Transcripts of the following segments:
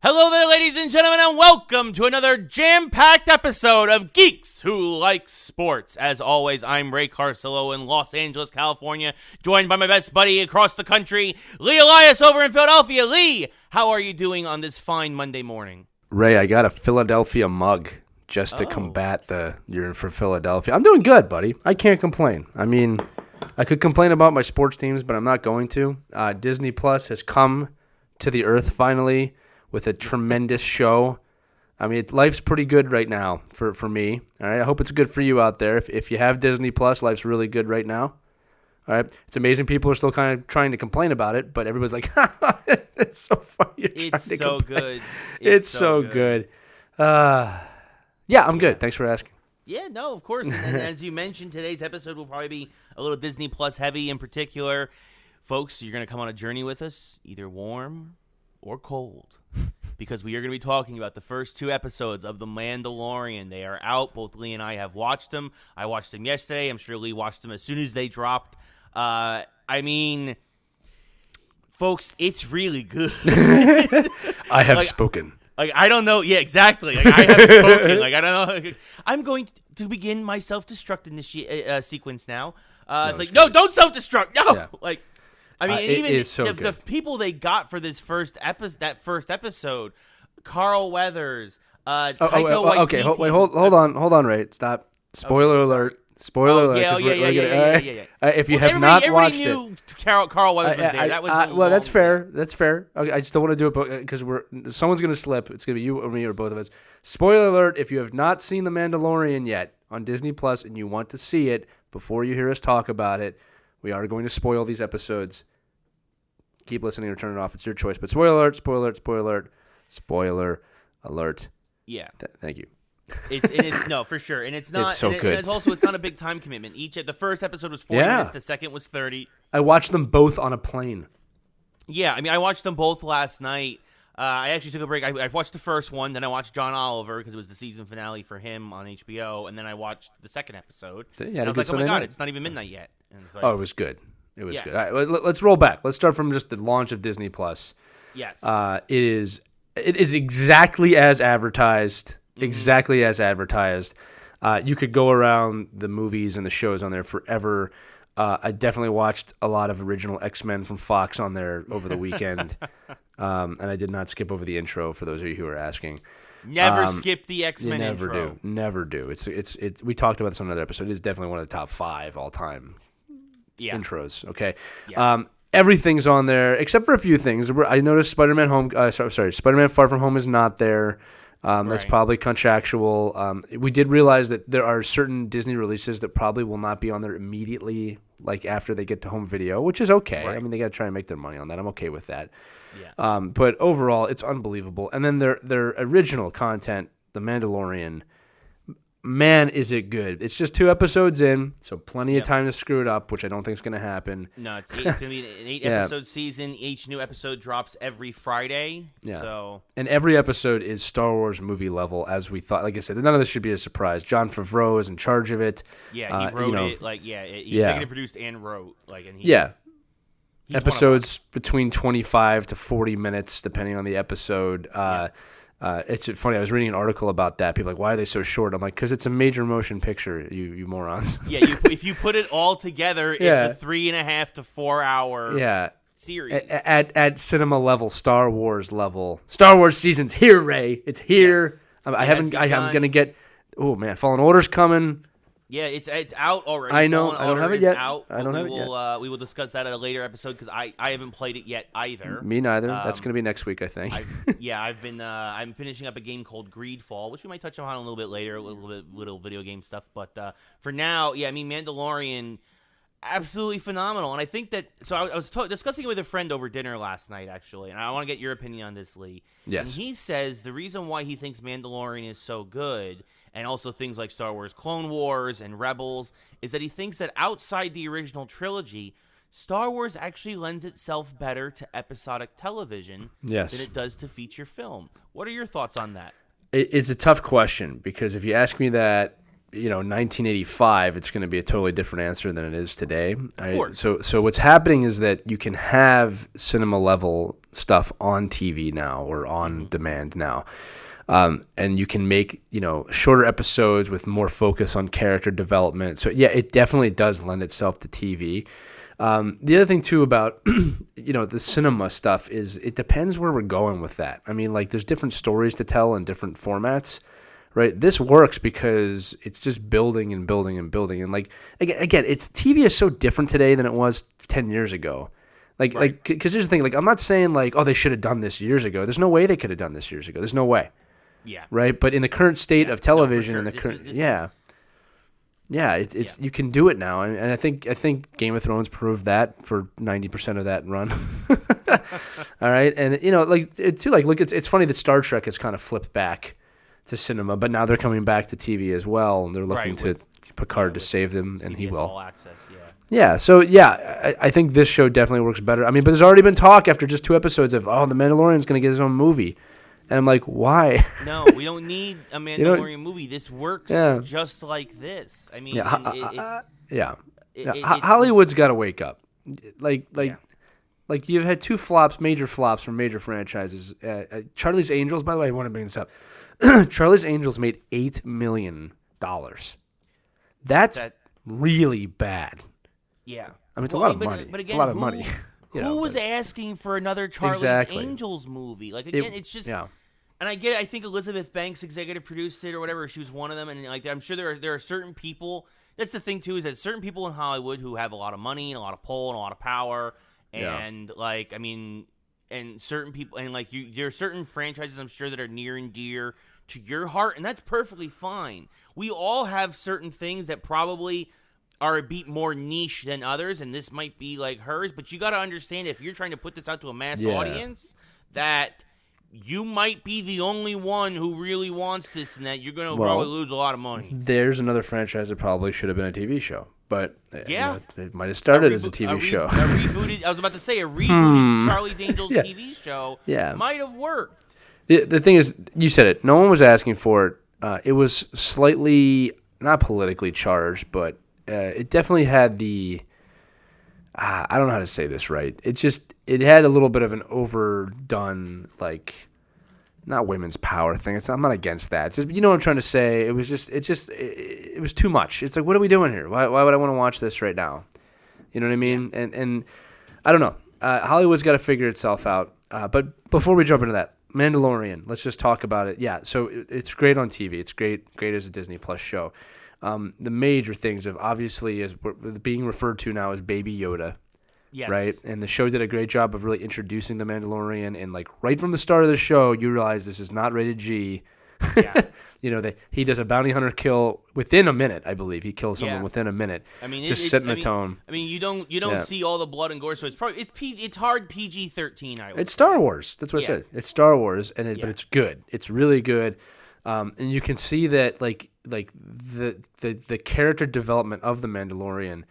Hello there, ladies and gentlemen, and welcome to another jam-packed episode of Geeks Who Like Sports. As always, I'm Ray Carcillo in Los Angeles, California, joined by my best buddy across the country, Lee Elias over in Philadelphia. Lee, how are you doing on this fine Monday morning? Ray, I got a Philadelphia mug just to combat you're for Philadelphia. I'm doing good, buddy. I can't complain. I mean, I could complain about my sports teams, but I'm not going to. Disney Plus has come to the earth finally with a tremendous show. I mean, life's pretty good right now for me. All right, I hope it's good for you out there. If you have Disney Plus, life's really good right now. All right, it's amazing. People are still kind of trying to complain about it, but everybody's like, "It's so funny." It's so good. It's so good. Yeah, I'm good. Thanks for asking. Yeah, no, of course. And as you mentioned, today's episode will probably be a little Disney Plus heavy in particular. Folks, you're going to come on a journey with us, either warm or cold, because we are going to be talking about the first two episodes of The Mandalorian. They are out. Both Lee and I have watched them. I watched them yesterday. I'm sure Lee watched them as soon as they dropped. I mean, folks, it's really good. I have spoken. Like, I don't know. Yeah, exactly. Like, I have spoken. Like, I don't know. I'm going to begin my self-destruct sequence now. It's like, no, don't self-destruct. No. Yeah. Like, I mean, even the people they got for this first episode, Carl Weathers, Taika Waititi. Okay, hold on, Ray. Stop. Spoiler alert. Spoiler alert. Yeah. If you have not watched knew it, Carl Weathers was there. That was well. That's fair. That's fair. Okay, I just don't want to do it because someone's going to slip. It's going to be you or me or both of us. Spoiler alert: if you have not seen The Mandalorian yet on Disney Plus and you want to see it before you hear us talk about it, we are going to spoil these episodes. Keep listening or turn it off. It's your choice. But spoiler alert, spoiler alert, spoiler alert, spoiler alert. Yeah. Thank you. It's no, for sure. And it's not. It's so good. And it's not a big time commitment. The first episode was 40 minutes. The second was 30. I watched them both on a plane. Yeah. I mean, I watched them both last night. I actually took a break. I watched the first one. Then I watched John Oliver because it was the season finale for him on HBO. And then I watched the second episode. Yeah, and I was like, oh my God, it's not even midnight yet. And it's like, it was good. It was good. All right, let's roll back. Let's start from just the launch of Disney Plus. Yes. It is exactly as advertised. Mm-hmm. Exactly as advertised. You could go around the movies and the shows on there forever. I definitely watched a lot of original X-Men from Fox on there over the weekend. And I did not skip over the intro for those of you who are asking. Never skip the X-Men intro. Never do. It's. We talked about this on another episode. It is definitely one of the top 5 all time. Yeah. Intros, okay. Yeah. Everything's on there except for a few things. I noticed Spider-Man Far From Home is not there. That's probably contractual. We did realize that there are certain Disney releases that probably will not be on there immediately, like after they get to home video, which is okay. Right. I mean, they got to try and make their money on that. I'm okay with that. Yeah. But overall, it's unbelievable. And then their original content, The Mandalorian. Man, is it good. It's just 2 episodes in, so plenty of time to screw it up, which I don't think is going to happen. No, it's going to be an 8-episode season. Each new episode drops every Friday. Yeah. So. And every episode is Star Wars movie level, as we thought. Like I said, none of this should be a surprise. Jon Favreau is in charge of it. Yeah, he wrote it. He executive produced and wrote. Episodes between 25 to 40 minutes, depending on the episode. It's funny. I was reading an article about that. People are like, why are they so short? I'm like, because it's a major motion picture, you morons. Yeah, if you put it all together, it's a 3.5 to 4 hour series. At cinema level, Star Wars level. Star Wars season's here, Ray. It's here. Yes. I'm going to get, oh man, Fallen Order's coming. Yeah, it's out already. I know. I don't have it yet. We will discuss that at a later episode because I haven't played it yet either. Me neither. That's going to be next week, I think. I'm finishing up a game called Greedfall, which we might touch on a little bit later, a little video game stuff. But for now, Mandalorian, absolutely phenomenal. And I think that I was discussing it with a friend over dinner last night, actually, and I want to get your opinion on this, Lee. Yes. And he says the reason why he thinks Mandalorian is so good, and also things like Star Wars Clone Wars and Rebels, is that he thinks that outside the original trilogy, Star Wars actually lends itself better to episodic television than it does to feature film. What are your thoughts on that? It's a tough question because if you ask me that 1985, it's going to be a totally different answer than it is today. Of course. So what's happening is that you can have cinema level stuff on TV now or on demand now. And you can make, shorter episodes with more focus on character development. So yeah, it definitely does lend itself to TV. The other thing too about, the cinema stuff is it depends where we're going with that. I mean, like there's different stories to tell in different formats, right? This works because it's just building and building and building. And like, again, TV is so different today than it was 10 years ago. Because here's the thing, like, I'm not saying like, oh, they should have done this years ago. There's no way they could have done this years ago. There's no way. Yeah. Right. But in the current state of television, sure. in the current, it's you can do it now, and I think Game of Thrones proved that for 90% of that run. All right, and look, it's funny that Star Trek has kind of flipped back to cinema, but now they're coming back to TV as well, and they're looking to Picard to save them, and he will. All Access, Yeah, so I think this show definitely works better. I mean, but there's already been talk after just 2 episodes of, the Mandalorian's going to get his own movie. And I'm like, why? No, we don't need a Mandalorian movie. This works just like this. I mean, Hollywood's got to wake up. Like you've had 2 major flops from major franchises. Charlie's Angels, by the way, I want to bring this up. Charlie's Angels made $8 million. That's really bad. Yeah. I mean, it's a lot of money. But again, it's a lot of money. Who was asking for another Charlie's Angels movie? Like, again, it's just... Yeah. And I get it. I think Elizabeth Banks executive produced it or whatever. She was one of them. And like, I'm sure there are certain people... That's the thing, too, is that certain people in Hollywood who have a lot of money and a lot of pull and a lot of power. And, and certain people... And, like, there are certain franchises, I'm sure, that are near and dear to your heart. And that's perfectly fine. We all have certain things that probably... are a beat more niche than others, and this might be like hers, but you got to understand if you're trying to put this out to a mass audience, that you might be the only one who really wants this, and that you're going to probably lose a lot of money. There's another franchise that probably should have been a TV show, but it might have started as a TV show. A rebooted, I was about to say, a rebooted Charlie's Angels TV show might have worked. The thing is, you said it, no one was asking for it. It was slightly, not politically charged, but it definitely had the, I don't know how to say this right. It had a little bit of an overdone, like, not women's power thing. I'm not against that. It's just, you know what I'm trying to say? It was too much. It's like, what are we doing here? Why would I want to watch this right now? You know what I mean? And I don't know. Hollywood's got to figure itself out. But before we jump into that, Mandalorian, let's just talk about it. Yeah, so it's great on TV. It's great as a Disney Plus show. The major things of obviously is being referred to now as Baby Yoda, right? And the show did a great job of really introducing the Mandalorian. And like right from the start of the show, you realize this is not rated G. Yeah. He does a bounty hunter kill within a minute. I believe he kills someone within a minute. I mean, just setting the tone. I mean, you don't see all the blood and gore, so it's hard PG-13. It's Star Wars. That's what I said. It's Star Wars, but it's good. It's really good. And you can see that like the character development of the Mandalorian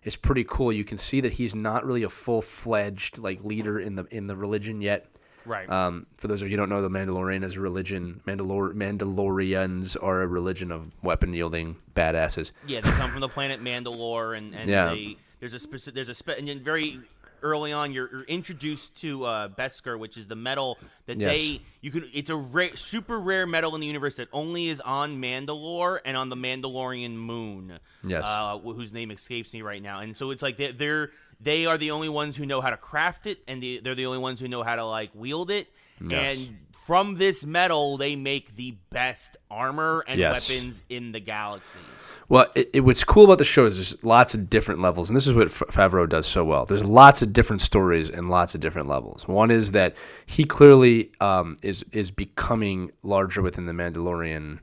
is pretty cool. You can see that he's not really a full-fledged like leader in the religion yet. Right. For those of you who don't know, the Mandalorian is a religion. Mandalorians are a religion of weapon-wielding badasses. Yeah, they come from the planet Mandalore, and and then very early on, you're introduced to Beskar, which is the metal that it's a super rare metal in the universe that only is on Mandalore and on the Mandalorian moon. Yes. Whose name escapes me right now. And so it's like they are the only ones who know how to craft it, and they're the only ones who know how to like wield it. Yes. And from this metal, they make the best armor and weapons in the galaxy. Well, what's cool about the show is there's lots of different levels, and this is what Favreau does so well. There's lots of different stories and lots of different levels. One is that he clearly is becoming larger within the Mandalorian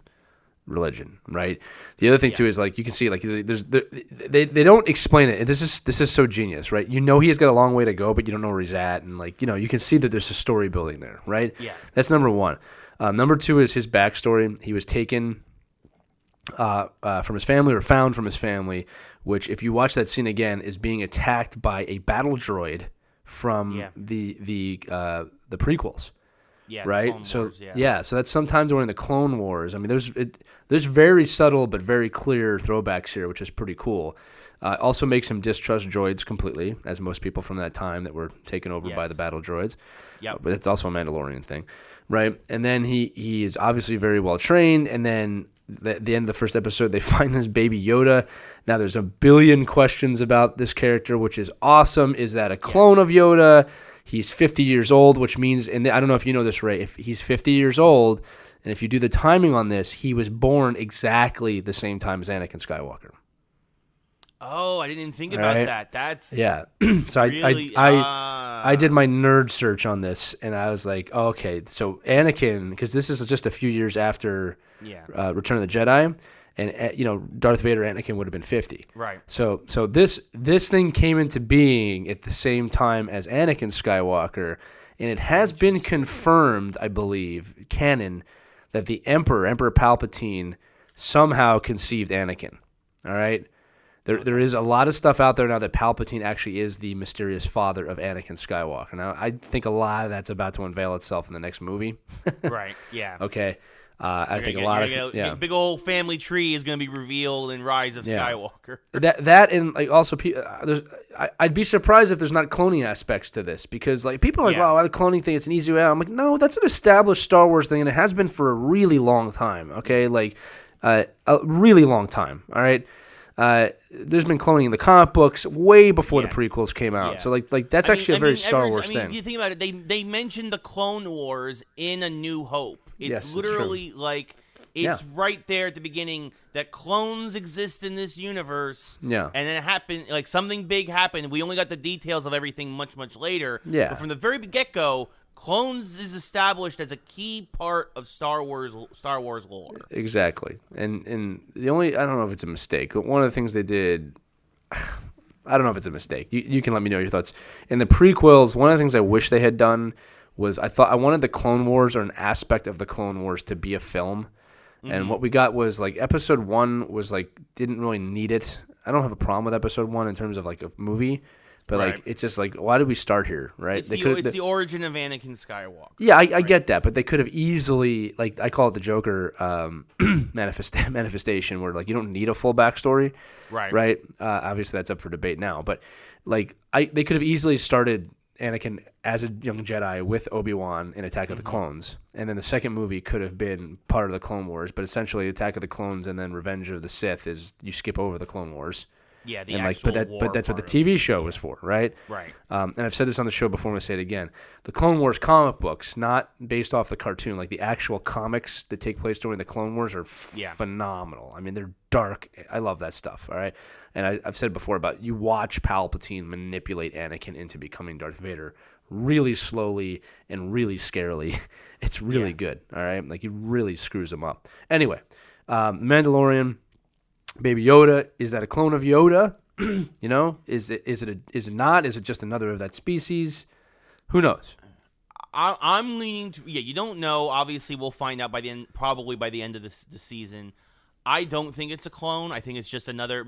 religion, right? The other thing too is like you can see like they don't explain it. This is so genius, right? You know he has got a long way to go, but you don't know where he's at, and like you can see that there's a story building there, right? Yeah, that's number one. Number two is his backstory. He was taken from his family or found from his family, which if you watch that scene again is being attacked by a battle droid from the prequels. Yeah, right? Clone So Wars, so that's sometime during the Clone Wars. I mean, there's very subtle but very clear throwbacks here, which is pretty cool. Also makes him distrust droids completely, as most people from that time that were taken over by the battle droids. Yep. But it's also a Mandalorian thing, right? And then he is obviously very well trained, and then the end of the first episode, they find this baby Yoda. Now, there's a billion questions about this character, which is awesome. Is that a clone of Yoda? He's 50 years old, which means, and I don't know if you know this, Ray, if he's 50 years old, and if you do the timing on this, he was born exactly the same time as Anakin Skywalker. Oh, I didn't even think about that. That's so really, I did my nerd search on this, and I was like, oh, okay, so Anakin, because this is just a few years after Return of the Jedi, and Darth Vader, Anakin would have been 50. Right. So this thing came into being at the same time as Anakin Skywalker, and it has been confirmed, I believe, canon, that the Emperor Palpatine, somehow conceived Anakin. All right. There is a lot of stuff out there now that Palpatine actually is the mysterious father of Anakin Skywalker. Now, I think a lot of that's about to unveil itself in the next movie. Right, yeah. Okay. I think a lot of big old family tree is going to be revealed in Rise of Skywalker. That and like also I'd be surprised if there's not cloning aspects to this, because like people are like, wow, the cloning thing, it's an easy way out. I'm like, no, that's an established Star Wars thing, and it has been for a really long time. Okay, like a really long time. All right. There's been cloning in the comic books way before the prequels came out. So like that's actually a very Star Wars thing. You think about it, they mentioned the Clone Wars in A New Hope. It's literally like it's right there at the beginning that clones exist in this universe. Yeah. And then it happened, like something big happened. We only got the details of everything much, much later. Yeah. But from the very get-go, clones is established as a key part of Star Wars lore. Exactly. And the only, I don't know if it's a mistake, but one of the things they did, I don't know if it's a mistake. You can let me know your thoughts. In the prequels, one of the things I wish they had done was I wanted the Clone Wars, or an aspect of the Clone Wars, to be a film. Mm-hmm. And what we got was like episode 1 was like, didn't really need it. I don't have a problem with episode 1 in terms of like a movie. But like, it's just like, why did we start here, right? It's the origin of Anakin Skywalker. Yeah, I get that, but they could have easily, like, I call it the Joker manifestation, where like you don't need a full backstory, right? Obviously, that's up for debate now, but like, they could have easily started Anakin as a young Jedi with Obi-Wan in Attack of the Clones, and then the second movie could have been part of the Clone Wars, but essentially Attack of the Clones and then Revenge of the Sith is you skip over the Clone Wars. Yeah, but that's what the TV show was for, right? Right. And I've said this on the show before, I'm going to say it again. The Clone Wars comic books, not based off the cartoon, like the actual comics that take place during the Clone Wars are phenomenal. I mean, they're dark. I love that stuff, all right? And I've said before about you watch Palpatine manipulate Anakin into becoming Darth Vader really slowly and really scarily. It's really good, all right? Like, he really screws him up. Anyway, Mandalorian... Baby Yoda, is that a clone of Yoda? Is it not? Is it just another of that species? Who knows? I'm leaning to you don't know. Obviously, we'll find out probably by the end of the season. I don't think it's a clone. I think it's just another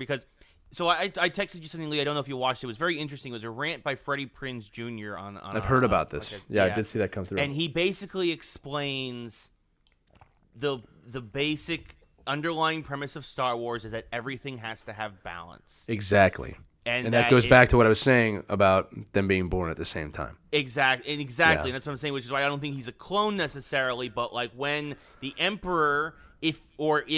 So I texted you something, Lee. I don't know if you watched it. It was very interesting. It was a rant by Freddie Prinze Jr. on I've heard about this. I did see that come through. And he basically explains the basic underlying premise of Star Wars is that everything has to have balance. Exactly. And that goes back to what I was saying about them being born at the same time. Exactly. And that's what I'm saying, which is why I don't think he's a clone necessarily, but like when the Emperor, if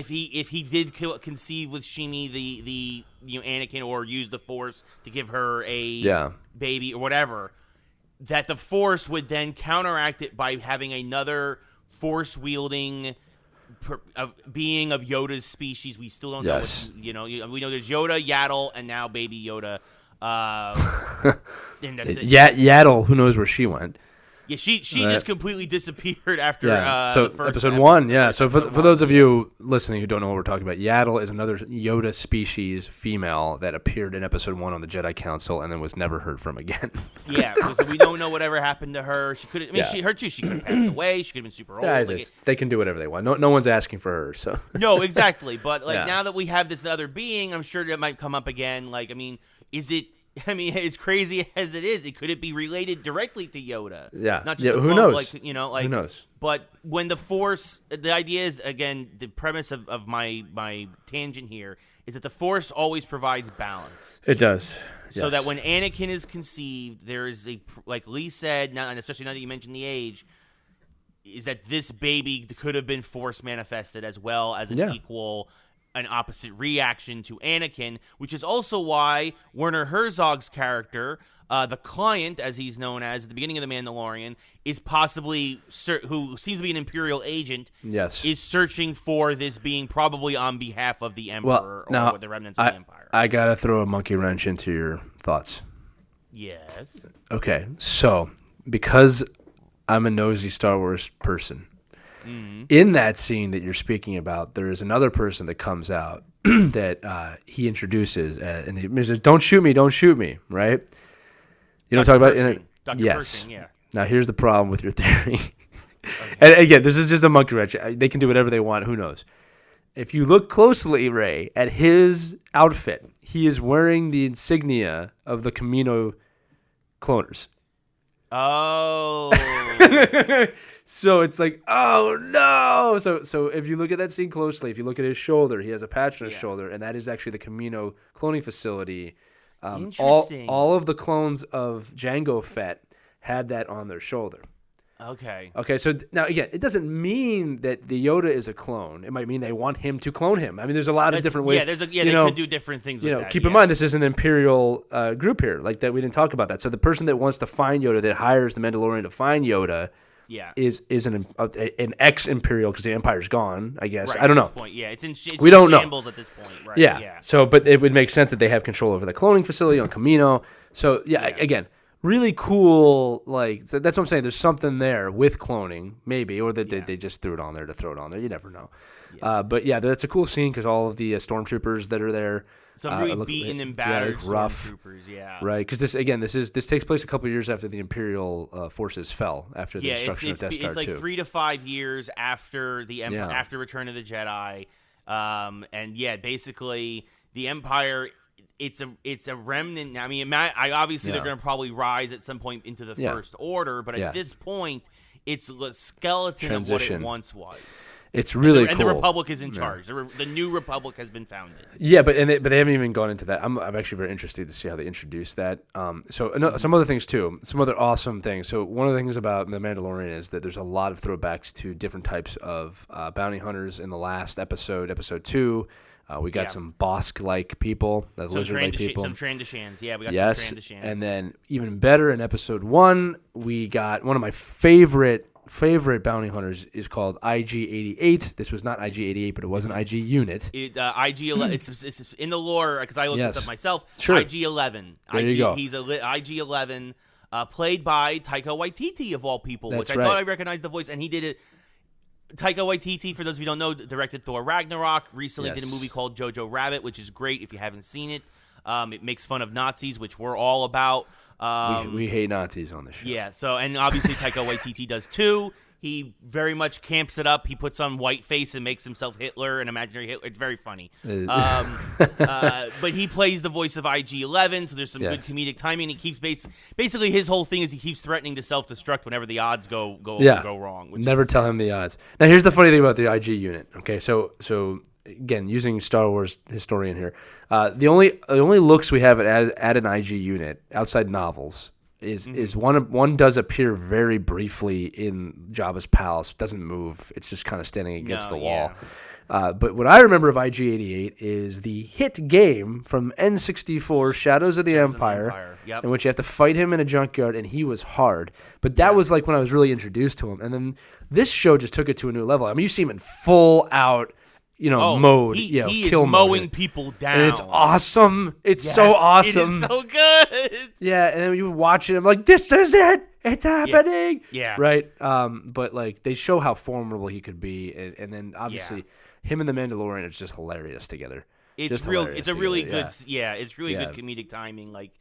he did conceive with Shimi the Anakin, or use the Force to give her a baby or whatever, that the Force would then counteract it by having another Force wielding being of Yoda's species. We still don't know. We know there's Yoda, Yaddle, and now Baby Yoda. And that's it. Yaddle, who knows where she went? Yeah, she just completely disappeared after so the first episode 1. Yeah, so for those of you listening who don't know what we're talking about, Yaddle is another Yoda species female that appeared in episode 1 on the Jedi Council and then was never heard from again. Yeah, because we don't know whatever happened to her. She could have. She could have passed away. She could have been super old. They can do whatever they want. No one's asking for her. So no, exactly. But now that we have this other being, I'm sure that might come up again. Like, I mean, is it I mean, as crazy as it is, could it be related directly to Yoda? Yeah. Not just who knows? Like, who knows? But when the Force, the idea is, again, the premise of my tangent here is that the Force always provides balance. It does. So that when Anakin is conceived, there is like Lee said, now, and especially now that you mentioned the age, is that this baby could have been Force manifested as well as an equal, an opposite reaction to Anakin, which is also why Werner Herzog's character, the Client, as he's known as at the beginning of The Mandalorian, is possibly, who seems to be an Imperial agent, is searching for this being probably on behalf of the Emperor or the remnants of the Empire. I got to throw a monkey wrench into your thoughts. Yes. Okay, so because I'm a nosy Star Wars person, in that scene that you're speaking about, there is another person that comes out that he introduces, and he says, "Don't shoot me," right? You know what I'm talking about? Dr. Yes. Pershing, yeah. Now, here's the problem with your theory. And again, this is just a monkey wrench. They can do whatever they want. Who knows? If you look closely, Ray, at his outfit, he is wearing the insignia of the Camino cloners. Oh. So it's like, oh no! So if you look at that scene closely, if you look at his shoulder, he has a patch on his shoulder, and that is actually the Camino cloning facility. Interesting. All of the clones of Jango Fett had that on their shoulder. Okay. So now again, it doesn't mean that the Yoda is a clone. It might mean they want him to clone him. I mean, there's a lot of different ways. Yeah, they could do different things with that. Keep in mind, this is an Imperial group here. Like that, we didn't talk about that. So the person that wants to find Yoda, that hires the Mandalorian to find Yoda, is an ex-Imperial because the Empire's gone. I guess I don't know. At this point, it's we don't shambles at this point. Right? Yeah. So, but it would make sense that they have control over the cloning facility on Camino. So again. Really cool, like that's what I'm saying. There's something there with cloning, maybe, or that they just threw it on there to throw it on there. You never know. But that's a cool scene because all of the stormtroopers that are there, some really beaten and battered rough stormtroopers, right? Because this takes place a couple of years after the Imperial forces fell after the destruction of Death Star 2. It's like 3 to 5 years after after Return of the Jedi, and basically the Empire. It's a remnant. I mean, obviously they're going to probably rise at some point into the First Order, but at this point, it's the skeleton of what it once was. It's really cool. And the Republic is in charge. The new Republic has been founded. Yeah, but they haven't even gone into that. I'm actually very interested to see how they introduce that. Some other things too. Some other awesome things. So one of the things about The Mandalorian is that there's a lot of throwbacks to different types of bounty hunters in the last episode, episode 2. We got some Bosk-like people, lizard-like people. Some Trandashans, we got some Trandashans. And then even better in episode 1, we got one of my favorite bounty hunters is called IG-88. This was not IG-88, but it was an IG unit. IG-11. It's in the lore because I looked this up myself. Sure. IG-11. There you go. He's a IG-11, played by Taika Waititi of all people, That's which right. I thought I recognized the voice, and he did it. Taika Waititi, for those of you who don't know, directed Thor Ragnarok. Recently did a movie called Jojo Rabbit, which is great if you haven't seen it. It makes fun of Nazis, which we're all about. We hate Nazis on the show. Yeah, and obviously Taika Waititi does too. He very much camps it up. He puts on whiteface and makes himself Hitler, an imaginary Hitler. It's very funny. But he plays the voice of IG-11, so there's some good comedic timing. He keeps basically his whole thing is he keeps threatening to self-destruct whenever the odds go wrong. Never tell him the odds. Now, here's the funny thing about the IG unit. Okay, so again, using Star Wars historian here, the only looks we have at an IG unit outside novels is one does appear very briefly in Jabba's palace. It doesn't move. It's just kind of standing against the wall. But what I remember of IG-88 is the hit game from N64, Shadows of the Empire, in which you have to fight him in a junkyard, and he was hard. But that was like when I was really introduced to him. And then this show just took it to a new level. I mean, you see him in full out mode. He kill is mowing mode. People down. And it's awesome. It's so awesome. It is so good. Yeah, and then you watch it, I'm like, this is it. It's happening. Yeah. Right? But like they show how formidable he could be, and then obviously him and the Mandalorian is just hilarious together. It's really good comedic timing. Like,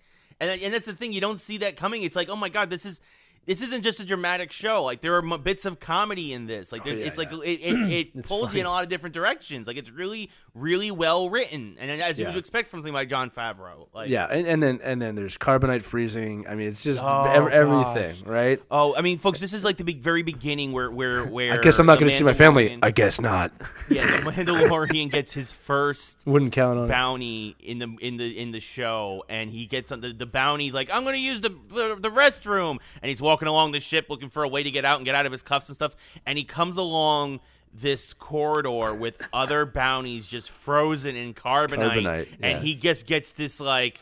and that's the thing, you don't see that coming. It's like, oh my god, this is this isn't just a dramatic show. Like there are bits of comedy in this. Like it pulls you in a lot of different directions. Like it's really, really well written, and as you would expect from something like Jon Favreau. Like and then there's carbonite freezing. I mean, it's just everything, right? Oh, I mean, folks, this is like the very beginning where I guess I'm not going to see my family. I guess not. Yeah, the Mandalorian gets his first wouldn't count on bounty in the show, and he gets the bounty's like, I'm going to use the restroom, and he's walking along the ship looking for a way to get out and get out of his cuffs and stuff, and he comes along this corridor with other bounties just frozen in carbonite and he just gets this like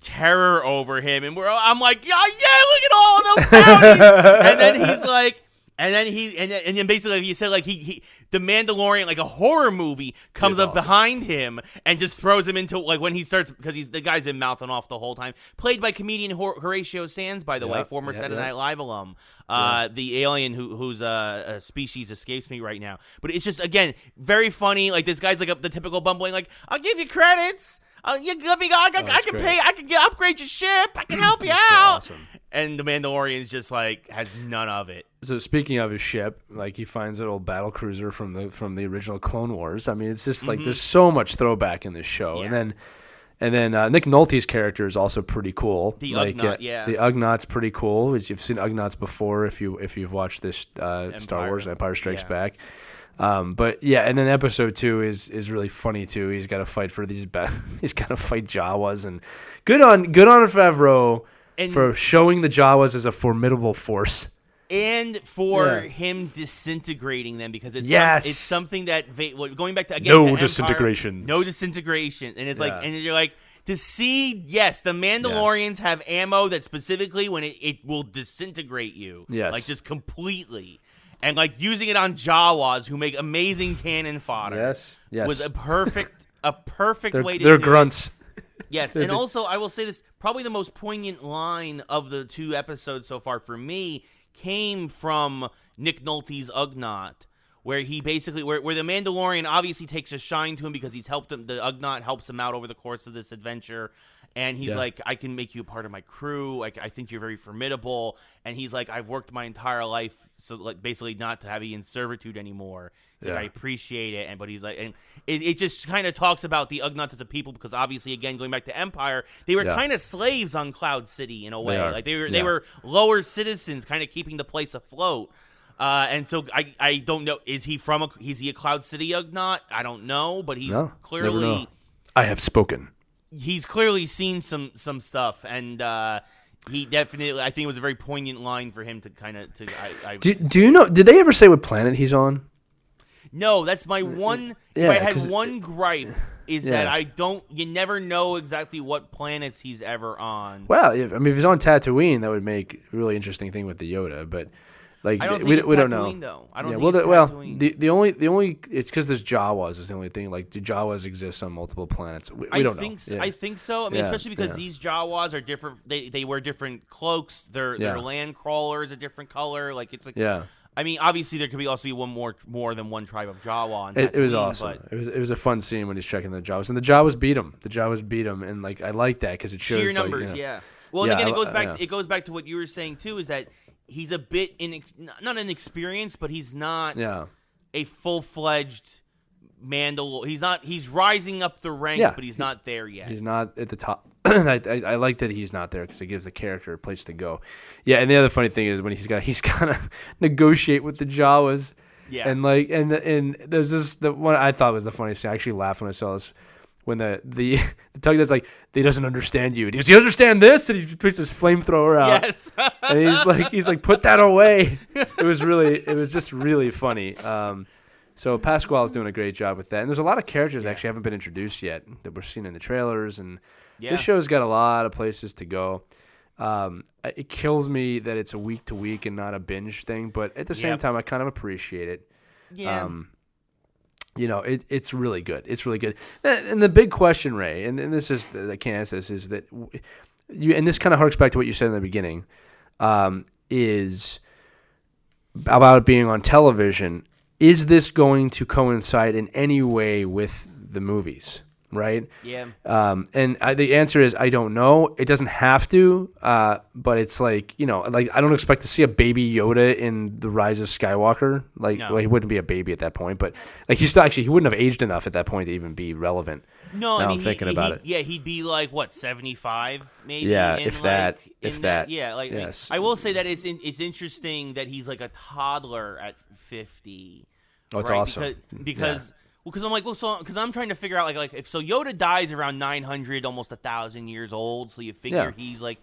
terror over him, and I'm like, yeah, look at all those bounties, and then he's like, and then basically you said like he the Mandalorian, like a horror movie, comes up behind him and just throws him into, like, when he starts, because the guy's been mouthing off the whole time, played by comedian Horatio Sands, by the way, former Saturday Night Live alum, the alien whose species escapes me right now, but it's just, again, very funny. Like, this guy's like the typical bumbling, like, I'll give you credits. I can upgrade your ship. I can help you out. So awesome. And the Mandalorian's just like has none of it. So speaking of his ship, like he finds an old battle cruiser from the original Clone Wars. I mean, it's just like there's so much throwback in this show. Yeah. And then Nick Nolte's character is also pretty cool. The Ugnaught, the Ugnauht's pretty cool. You've seen Ugnaughts before if you've watched this Star Wars Empire Strikes Back. But yeah, and then episode 2 is really funny too. He's got to fight for he's got to fight Jawas, and good on Favreau for showing the Jawas as a formidable force, and for him disintegrating them, because it's something that going back to again no disintegration, and it's like, and you're like, to see, yes, the Mandalorians have ammo that specifically when it will disintegrate you, like just completely. And like using it on Jawas, who make amazing cannon fodder, yes, was a perfect way to do it. They're grunts. Yes, and also I will say this: probably the most poignant line of the 2 episodes so far for me came from Nick Nolte's Ugnaught, where he basically where the Mandalorian obviously takes a shine to him because he's helped him. The Ugnaught helps him out over the course of this adventure. And he's like, I can make you a part of my crew. Like, I think you're very formidable. And he's like, I've worked my entire life, so like basically not to have you in servitude anymore. So I appreciate it. But he's like, and it just kind of talks about the Ugnaughts as a people, because obviously, again, going back to Empire, they were kind of slaves on Cloud City in a way. Like they were lower citizens, kind of keeping the place afloat. And so I don't know. Is he a Cloud City Ugnaught? I don't know, but he's clearly. I have spoken. He's clearly seen some stuff, and he definitely, I think it was a very poignant line for him to kind of. Do you know? Did they ever say what planet he's on? No, that's my one. If I had one gripe, is that you never know exactly what planets he's ever on. Well, if he's on Tatooine, that would make a really interesting thing with the Yoda, but. Like, I don't think we don't know. Though. I don't think it's Tatooine. The only it's because there's Jawas is the only thing. Like, do Jawas exist on multiple planets? We don't know. I think so. I mean, especially because these Jawas are different. They wear different cloaks. Their land crawler is a different color. Like, it's like I mean, obviously there could also be more than one tribe of Jawa on Tatooine. It was awesome. It was a fun scene when he's checking the Jawas, and the Jawas beat him. And like I like that because it shows sheer numbers. Well, and again, it goes back to what you were saying too, is that he's a bit not inexperienced, but he's not a full-fledged Mandalorian. He's rising up the ranks, but he's not there yet. He's not at the top. I like that he's not there because it gives the character a place to go. Yeah, and the other funny thing is when he's got to negotiate with the Jawas. Yeah, and there's the one I thought was the funniest thing. I actually laughed when I saw this. When the Tug does like, he doesn't understand you. Does he understand this? And he puts his flamethrower out. Yes. And he's like, put that away. It was just really funny. So Pasquale's doing a great job with that. And there's a lot of characters actually haven't been introduced yet that we're seeing in the trailers. And this show's got a lot of places to go. It kills me that it's a week to week and not a binge thing. But at the same time, I kind of appreciate it. Yeah. It's really good. It's really good. And the big question, Ray, and this is, I can't answer this, is that and this kind of harks back to what you said in the beginning, is about it being on television. Is this going to coincide in any way with the movies? right? Yeah. And the answer is I don't know. It doesn't have to, but it's like, like I don't expect to see a baby Yoda in The Rise of Skywalker. Well, he wouldn't be a baby at that point, but like he wouldn't have aged enough at that point to even be relevant. No, now I mean, I'm thinking about it. Yeah, he'd be like what, 75 maybe. Yeah, if that. Yeah, like yes. I will say that it's interesting that he's like a toddler at 50. Oh, it's right? awesome. Because I'm like, because I'm trying to figure out like if so Yoda dies around 900, almost 1,000 years old. So you figure he's like,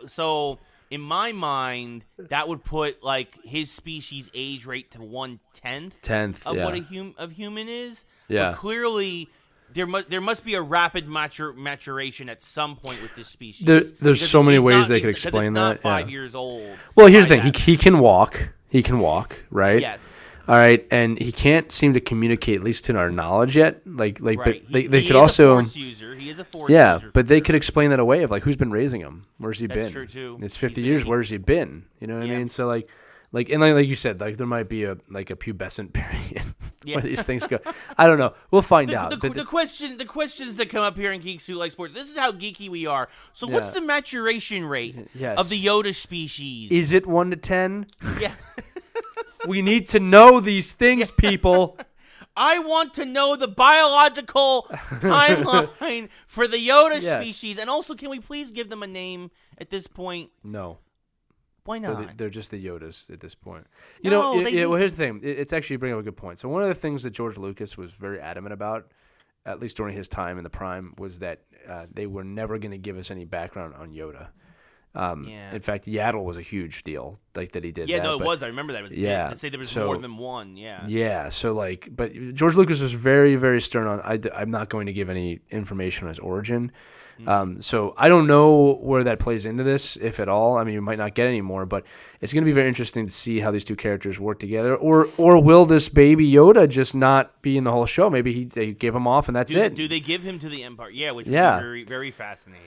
so in my mind that would put like his species age rate to 1/10 of what a human is. Yeah, but clearly. There must be a rapid maturation at some point with this species. There's so many ways they could explain that. It's not 5 years old. Well, here's the thing: he can walk. He can walk, right? Yes. All right, and he can't seem to communicate, at least to our knowledge yet. Right. But they could also. He is a force user. Yeah, but they could explain that away of like who's been raising him. Where's he been? That's true too. It's 50 years. Where's he been? You know what I mean? So like you said, like there might be a pubescent period where these things go. I don't know. We'll find out. The questions that come up here in Geeks Who Like Sports. This is how geeky we are. So what's the maturation rate of the Yoda species? Is it 1 to 10? Yeah. We need to know these things, people. I want to know the biological timeline for the Yoda species, and also, can we please give them a name at this point? No. Why not? They're just the Yodas at this point. Well, here's the thing. It's actually bringing up a good point. So one of the things that George Lucas was very adamant about, at least during his time in the prime, was that they were never going to give us any background on Yoda. In fact, Yaddle was a huge deal, like that he did. Yeah, it was. I remember that. They say there was more than one. Yeah. Yeah. So but George Lucas was very, very stern on. I'm not going to give any information on his origin. So I don't know where that plays into this, if at all. I mean, you might not get any more, but it's going to be very interesting to see how these two characters work together. Or will this baby Yoda just not be in the whole show? Maybe they give him off and that's it. Do they give him to the Empire? Yeah, which would be very, very fascinating.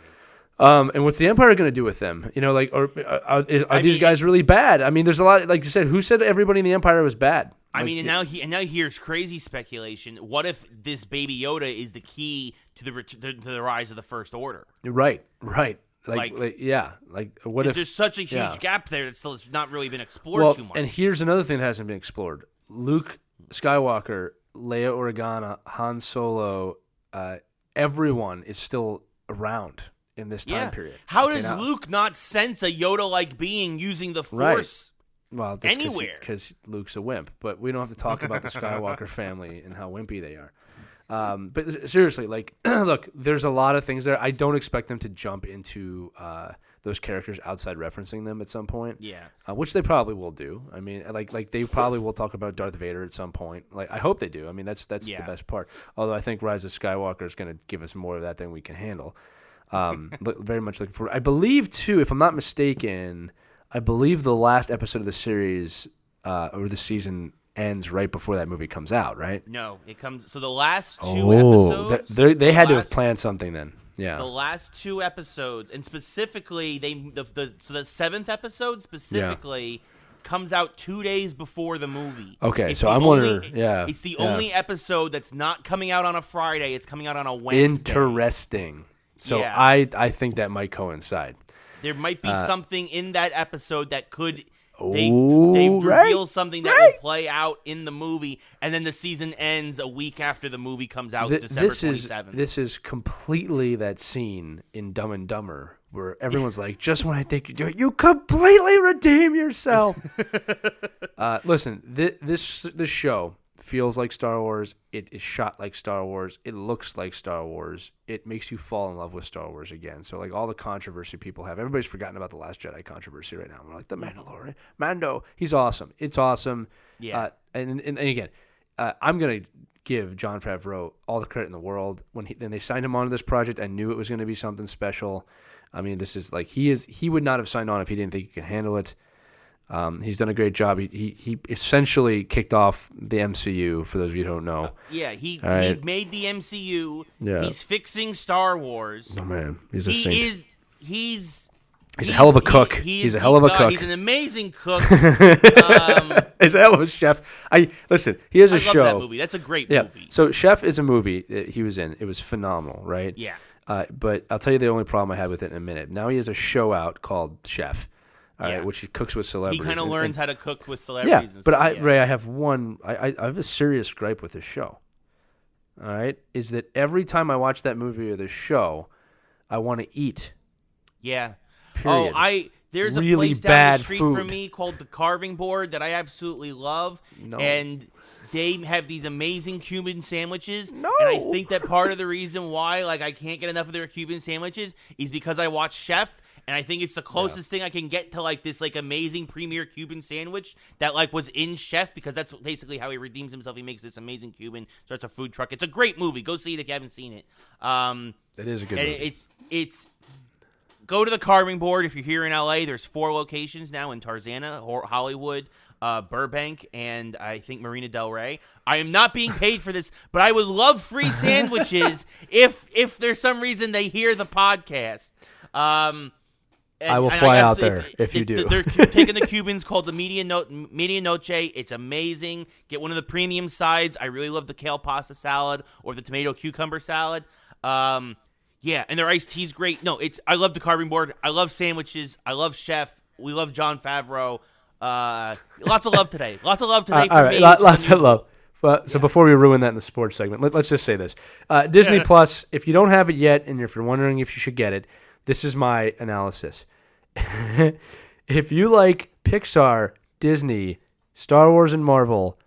And what's the Empire going to do with them? Are these guys really bad? I mean, there's a lot. Like you said, who said everybody in the Empire was bad? I mean, and now here's crazy speculation. What if this baby Yoda is the key to the rise of the First Order? Right. What if there's such a huge gap there that still has not really been explored too much? And here's another thing that hasn't been explored: Luke Skywalker, Leia Organa, Han Solo, everyone is still around in this time period. How does Luke not sense a Yoda-like being using the Force? Well, anywhere, because Luke's a wimp. But we don't have to talk about the Skywalker family and how wimpy they are. But seriously, look, there's a lot of things there. I don't expect them to jump into those characters outside referencing them at some point. Yeah, which they probably will do. I mean, like they probably will talk about Darth Vader at some point. Like I hope they do. I mean, that's the best part. Although I think Rise of Skywalker is going to give us more of that than we can handle. Very much looking forward. I believe too, if I'm not mistaken, the last episode of the series or the season ends right before that movie comes out, right? No, it comes. So the last two episodes, they had to have planned something then. Yeah, the last two episodes, and specifically, the seventh episode specifically comes out 2 days before the movie. Okay, so I'm wondering. Yeah, it's the only episode that's not coming out on a Friday. It's coming out on a Wednesday. Interesting. So I think that might coincide. There might be something in that episode that could they reveal something that will play out in the movie, and then the season ends a week after the movie comes out, December 27th. This is completely that scene in Dumb and Dumber where everyone's like, just when I think you do it, you completely redeem yourself. Listen, this show feels like Star Wars. It is shot like Star Wars. It looks like Star Wars. It makes you fall in love with Star Wars again. So like all the controversy people have, everybody's forgotten about the Last Jedi controversy right now. We're like, the Mandalorian, Mando, he's awesome. It's awesome. Yeah. And again, I'm gonna give Jon Favreau all the credit in the world. When they signed him onto this project, I knew it was going to be something special. I mean, this is like he would not have signed on if he didn't think he could handle it. He's done a great job. He essentially kicked off the MCU, for those of you who don't know. He made the MCU. Yeah. He's fixing Star Wars. Oh, man. He's a saint. He's He's a hell of a cook. He's a hell of a cook. He's an amazing cook. He's a hell of a chef. Listen. He has a show. I love that movie. That's a great movie. So Chef is a movie that he was in. It was phenomenal, right? Yeah. But I'll tell you the only problem I had with it in a minute. Now he has a show out called Chef, which he cooks with celebrities. He kind of learns how to cook with celebrities. Yeah, but Ray, I have I have a serious gripe with this show. All right, is that every time I watch that movie or this show, I want to eat. Yeah. Period. There's really a place down bad the street food from me called the Carving Board that I absolutely love. No. And they have these amazing Cuban sandwiches. No. And I think that part of the reason why I can't get enough of their Cuban sandwiches is because I watch Chef, and I think it's the closest thing I can get to this amazing premier Cuban sandwich that was in Chef, because that's basically how he redeems himself. He makes this amazing Cuban, starts a food truck. It's a great movie. Go see it if you haven't seen it. It is a good movie. It's go to the Carving Board if you're here in LA. There's 4 locations now in Tarzana, Hollywood, Burbank, and I think Marina Del Rey. I am not being paid for this, but I would love free sandwiches if there's some reason they hear the podcast. I will fly out there if you do. They're taking the Cubans called the Media Noche. It's amazing. Get one of the premium sides. I really love the kale pasta salad or the tomato cucumber salad. Yeah, and their iced tea's great. No, I love the Carving Board. I love sandwiches. I love Chef. We love Jon Favreau. Lots of love today. Lots of love today for me. Lots of love. So before we ruin that in the sports segment, let's just say this. Disney Plus, if you don't have it yet, and if you're wondering if you should get it, this is my analysis. If you like Pixar, Disney, Star Wars, and Marvel,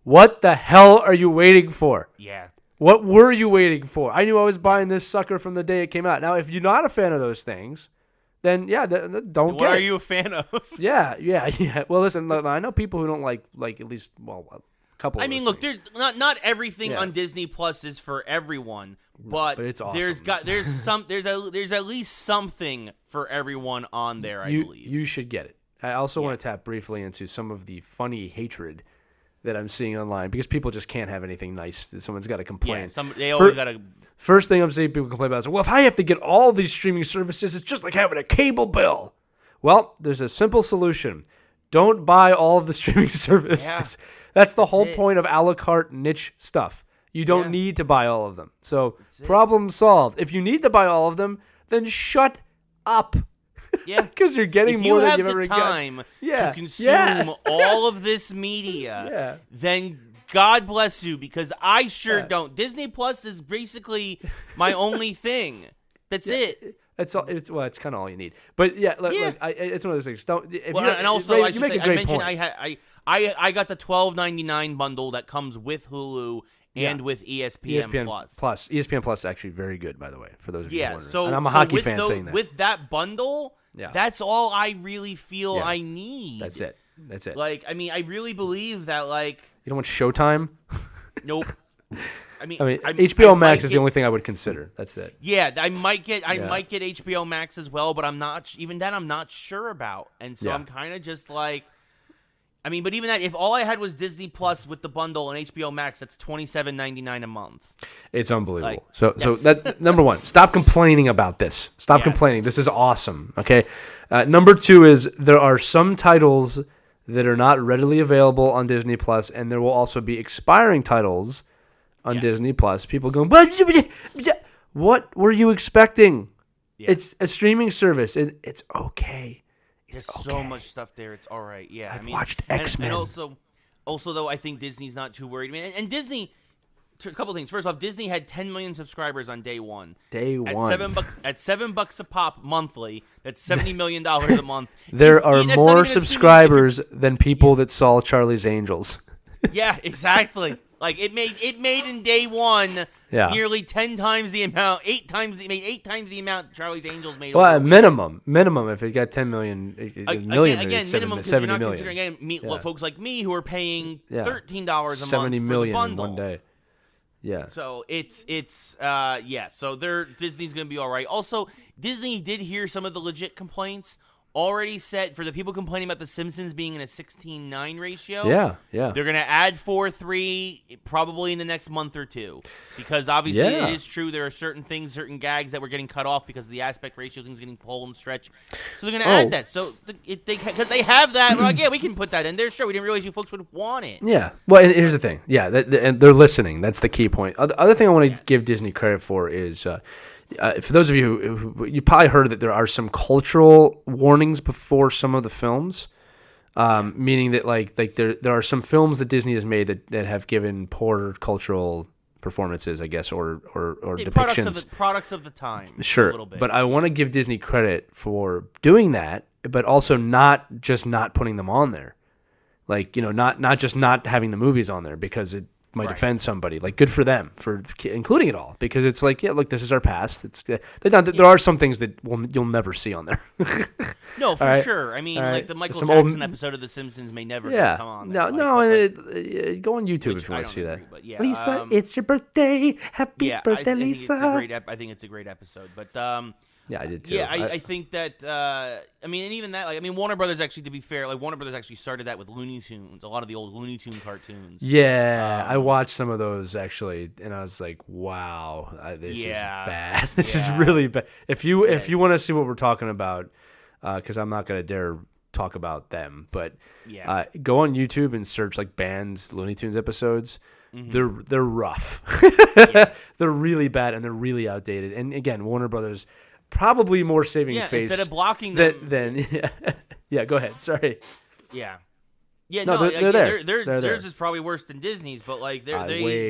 what the hell are you waiting for? Yeah. What were you waiting for? I knew I was buying this sucker from the day it came out. Now, if you're not a fan of those things, then don't get it. What are you a fan of? Yeah. Well, listen, I know people who don't like at least, a couple. I mean, look, there's not everything on Disney Plus is for everyone, but it's awesome. there's at least something for everyone on there. I believe you should get it. I also want to tap briefly into some of the funny hatred that I'm seeing online, because people just can't have anything nice. Someone's got to complain. Yeah, they always got to. First thing I'm seeing people complain about is, well, if I have to get all these streaming services, it's just like having a cable bill. Well, there's a simple solution. Don't buy all of the streaming services. Yeah. That's the whole point of a la carte niche stuff. You don't need to buy all of them. So problem solved. If you need to buy all of them, then shut up. Yeah, because you're getting more than you've ever got. If you have the time to consume all of this media, then God bless you, because I don't. Disney Plus is basically my only thing. That's it. It's kind of all you need. But look, it's one of those things. And also, I mentioned I got the $12.99 bundle that comes with Hulu and with ESPN Plus. ESPN Plus is actually very good, by the way, for those of you wondering. So, and I'm a hockey fan saying that. With that bundle, that's all I really feel I need. That's it. I really believe that, You don't want Showtime? Nope. HBO Max is the only thing I would consider. That's it. Yeah, I might get HBO Max as well, but I'm not sure about. And so I'm kind of just but even that, if all I had was Disney Plus with the bundle and HBO Max, that's $27.99 a month. It's unbelievable. So that number one, stop complaining about this. Stop complaining. This is awesome. Okay. Number two is there are some titles that are not readily available on Disney Plus, and there will also be expiring titles on Disney Plus. People going, what were you expecting? Yeah. It's a streaming service. It's okay. There's so much stuff there. It's all right. Yeah, I've watched X-Men. And also, though, I think Disney's not too worried. And Disney, a couple things. First off, Disney had 10 million subscribers on day one. At $7 a pop monthly, that's $70 million a month. There are more subscribers than people that saw Charlie's Angels. Yeah, exactly. It made in day one nearly 10 times the amount, 8 times the amount Charlie's Angels made. Well, minimum if it got 10 million, minimum, 70 you're not million. Considering folks like me who are paying $13 a month 70 million for the bundle. In one day. Yeah. So so Disney's gonna be all right. Also, Disney did hear some of the legit complaints already set for the people complaining about The Simpsons being in a 16:9 ratio. Yeah. They're going to add 4:3 probably in the next month or two, because obviously it is true there are certain things, certain gags that were getting cut off because of the aspect ratio things getting pulled and stretched. So they're going to add that. So because they have that, we're like, yeah, we can put that in there. Sure, we didn't realize you folks would want it. Yeah. Well, and here's the thing. Yeah, and they're listening. That's the key point. The other thing I want to give Disney credit for is. For those of you who you probably heard that there are some cultural warnings before some of the films, meaning that like there are some films that Disney has made that have given poor cultural performances, I guess, or depictions. Products of the time. Sure, a little bit. But I want to give Disney credit for doing that, but also not putting them on there, like not just not having the movies on there because it might offend somebody. Like, good for them for including it all, because it's like, yeah, look, this is our past. It's there are some things that you'll never see on there. No, for sure. I mean, like the Michael Jackson episode of The Simpsons may never come on there. Go on YouTube if you want to see that. But yeah, Lisa, it's your birthday. Happy birthday, Lisa. I think it's a great episode. But yeah, I did too. Yeah, I think that. I mean, and even that. Like, I mean, Warner Brothers actually, to be fair, like Warner Brothers actually started that with Looney Tunes. A lot of the old Looney Tune cartoons. Yeah, I watched some of those actually, and I was like, "Wow, this is bad. This is really bad." If you want to see what we're talking about, because I'm not gonna dare talk about them, but go on YouTube and search like banned Looney Tunes episodes. Mm-hmm. They're rough. They're really bad and they're really outdated. And again, Warner Brothers. Probably more saving face. Instead of blocking them. Yeah, go ahead. Sorry. Yeah, they're there. Theirs is probably worse than Disney's, but like they